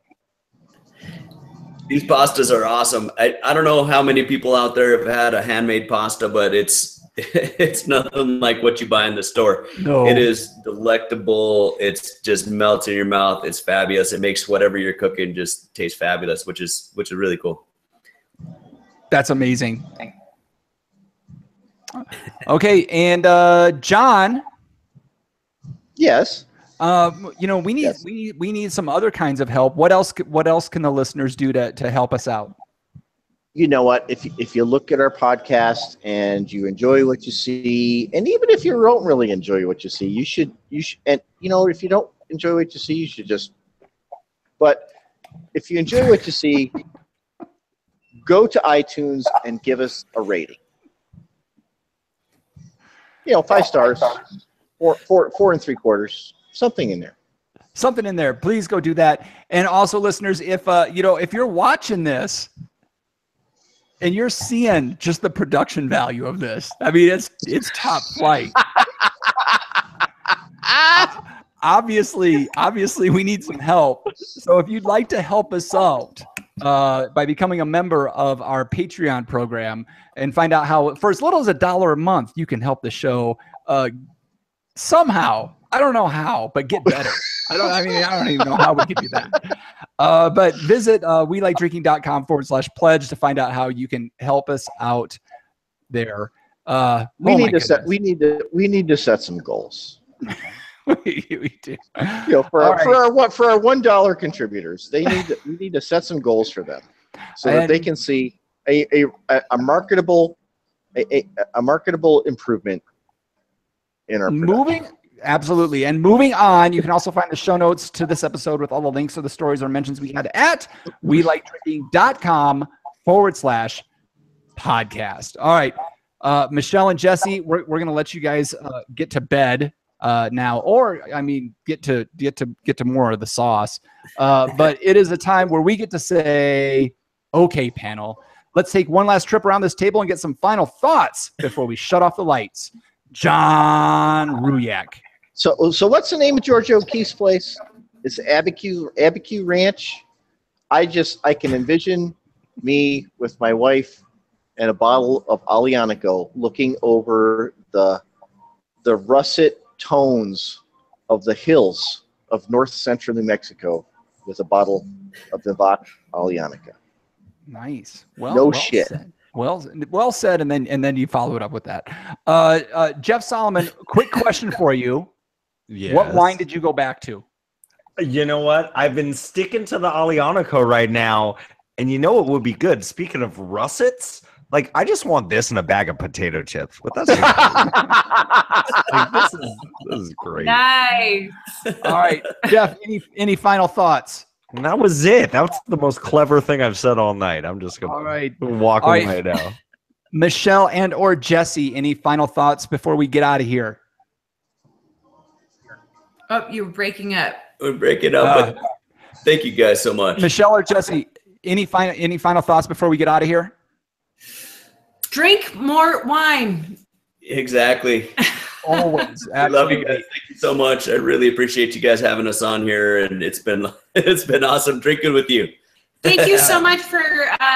These pastas are awesome. I don't know how many people out there have had a handmade pasta, but it's nothing like what you buy in the store. No. It is delectable. It's just melts in your mouth. It's fabulous. It makes whatever you're cooking just taste fabulous, which is really cool. That's amazing. Okay, and John. Yes. We need some other kinds of help. What else can the listeners do to help us out? You know what? If you look at our podcast and you enjoy what you see, and even if you don't really enjoy what you see, you should. And if you don't enjoy what you see, you should just. But if you enjoy what you see, go to iTunes and give us a rating. 5 stars, 4 3/4, something in there. Something in there. Please go do that. And also, listeners, if you're watching this and you're seeing just the production value of this, I mean, it's top flight. Obviously, we need some help. So if you'd like to help us out by becoming a member of our Patreon program and find out how, for as little as $1 a month, you can help the show somehow. I don't know how, but get better. I don't even know how we can do that. But visit welikedrinking.com/pledge to find out how you can help us out there. We need to set some goals. we do. For our $1 contributors, we need to set some goals for them so that they can see a marketable improvement in our production. Absolutely. And moving on, you can also find the show notes to this episode with all the links to the stories or mentions we had at welikedrinking.com/podcast. All right. Michelle and Jesse, we're going to let you guys get to bed. now, or I mean, get to more of the sauce. But it is a time where we get to say, okay, panel, let's take one last trip around this table and get some final thoughts before we shut off the lights. John Ruyak. So what's the name of George O'Keefe's place? It's Abiquiu Ranch. I can envision me with my wife and a bottle of Alianico looking over the russet tones of the hills of north central New Mexico with a bottle of Vivac Alianico. Nice. Well, no well shit. Said. Well said, and then you follow it up with that. Jeff Solomon, quick question for you. Yes. What wine did you go back to? You know what? I've been sticking to the Alianico right now, and you know what would be good? Speaking of russets, like I just want this in a bag of potato chips. But that's like, this is great. Nice. All right, Jeff. Any final thoughts? And that was it. That was the most clever thing I've said all night. I'm just gonna walk away now. Michelle and or Jesse, any final thoughts before we get out of here? Oh, you're breaking up. We're breaking up, but thank you guys so much. Michelle or Jesse, any final thoughts before we get out of here? Drink more wine. Exactly. Always. I love you guys. Thank you so much. I really appreciate you guys having us on here, and it's been awesome drinking with you. Thank you so much for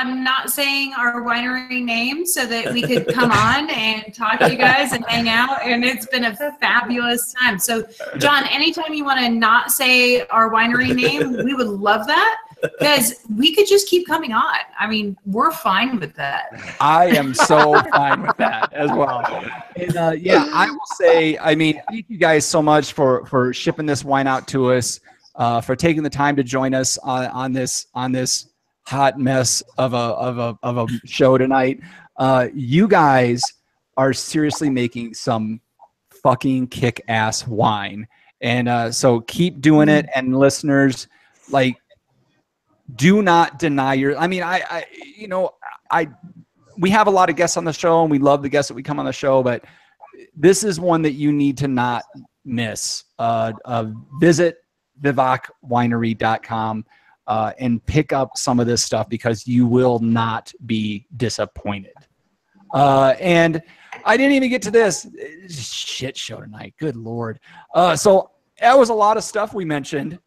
not saying our winery name so that we could come on and talk to you guys and hang out. And it's been a fabulous time. So, John, anytime you want to not say our winery name, we would love that because we could just keep coming on. I mean, we're fine with that. I am so fine with that as well. And, I will say, I mean, thank you guys so much for shipping this wine out to us. For taking the time to join us on this hot mess of a show tonight. You guys are seriously making some fucking kick-ass wine, and so keep doing it. And listeners, like, do not deny your. I mean, we have a lot of guests on the show, and we love the guests that we come on the show, but this is one that you need to not miss. Visit vivacwinery.com and pick up some of this stuff because you will not be disappointed. And I didn't even get to this shit show tonight. Good Lord. So that was a lot of stuff we mentioned.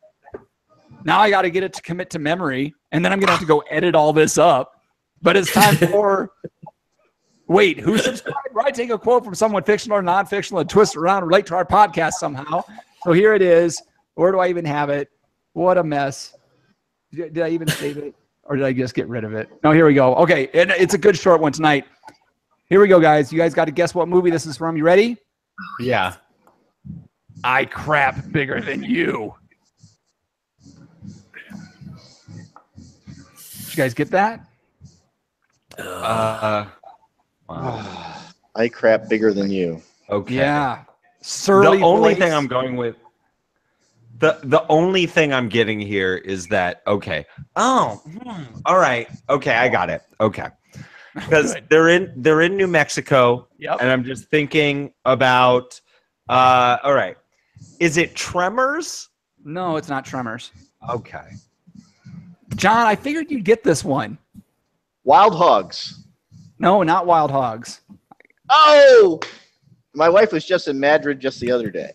Now I got to get it to commit to memory, and then I'm going to have to go edit all this up. But it's time for wait, who subscribed? Right? Take a quote from someone fictional or non-fictional and twist it around and relate to our podcast somehow. So here it is. Where do I even have it? What a mess. Did I even save it? Or did I just get rid of it? No, here we go. Okay, and it's a good short one tonight. Here we go, guys. You guys got to guess what movie this is from. You ready? Yeah. I crap bigger than you. Did you guys get that? Wow. I crap bigger than you. Okay. Yeah. Surly the only voice. thing I'm going with the only thing I'm getting here is that all right, okay, I got it. Okay, because they're in New Mexico, Yep. and I'm just thinking about all right, is it Tremors? No, it's not Tremors. Okay, John, I figured you'd get this one. Wild Hogs. No, not Wild Hogs. Oh, my wife was just in Madrid just the other day.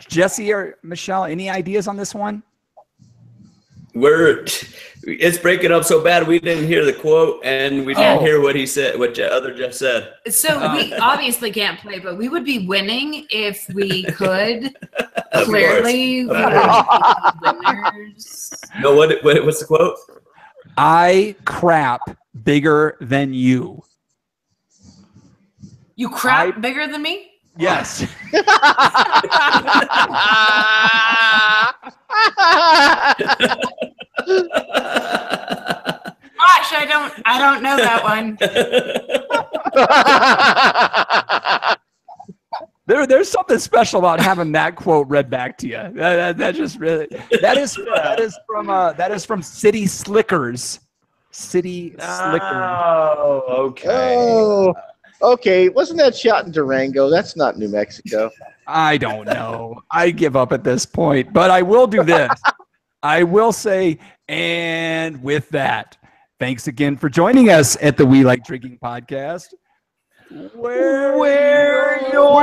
Jesse or Michelle, any ideas on this one? It's breaking up so bad we didn't hear the quote and we didn't hear what he said, what other Jeff said. So we obviously can't play, but we would be winning if we could. Of Clearly, we would be winners. No, what's the quote? I crap bigger than you. You crap bigger than me? Yes. Gosh, I don't know that one. There's something special about having that quote read back to you. That just really that is from City Slickers. City Slickers. Oh, okay. Oh, Okay, wasn't that shot in Durango? That's not New Mexico. I don't know. I give up at this point, but I will do this. I will say, and with that, thanks again for joining us at the We Like Drinking podcast. Where you'll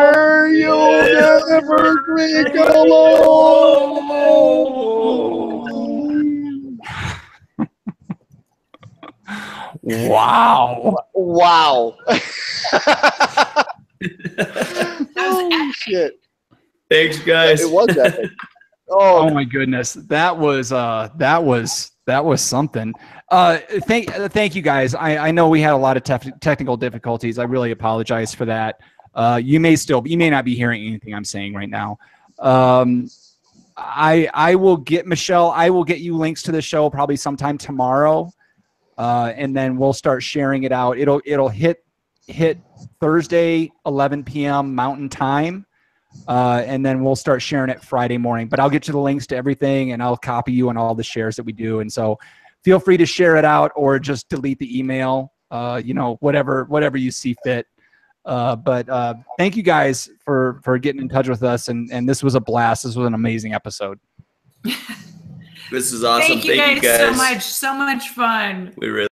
never drink alone. Wow. Wow. That was Oh, shit. Thanks, guys. It was epic. Oh my goodness. That was something. Thank you guys. I know we had a lot of technical difficulties. I really apologize for that. You may not be hearing anything I'm saying right now. I will get Michelle. I will get you links to the show probably sometime tomorrow, and then we'll start sharing it out. It'll hit Thursday 11 p.m. Mountain Time, and then we'll start sharing it Friday morning. But I'll get you the links to everything, and I'll copy you on all the shares that we do. And so feel free to share it out or just delete the email. Whatever you see fit. But thank you guys for getting in touch with us, and this was a blast. This was an amazing episode. This is awesome. Thank you guys so much. So much fun. We really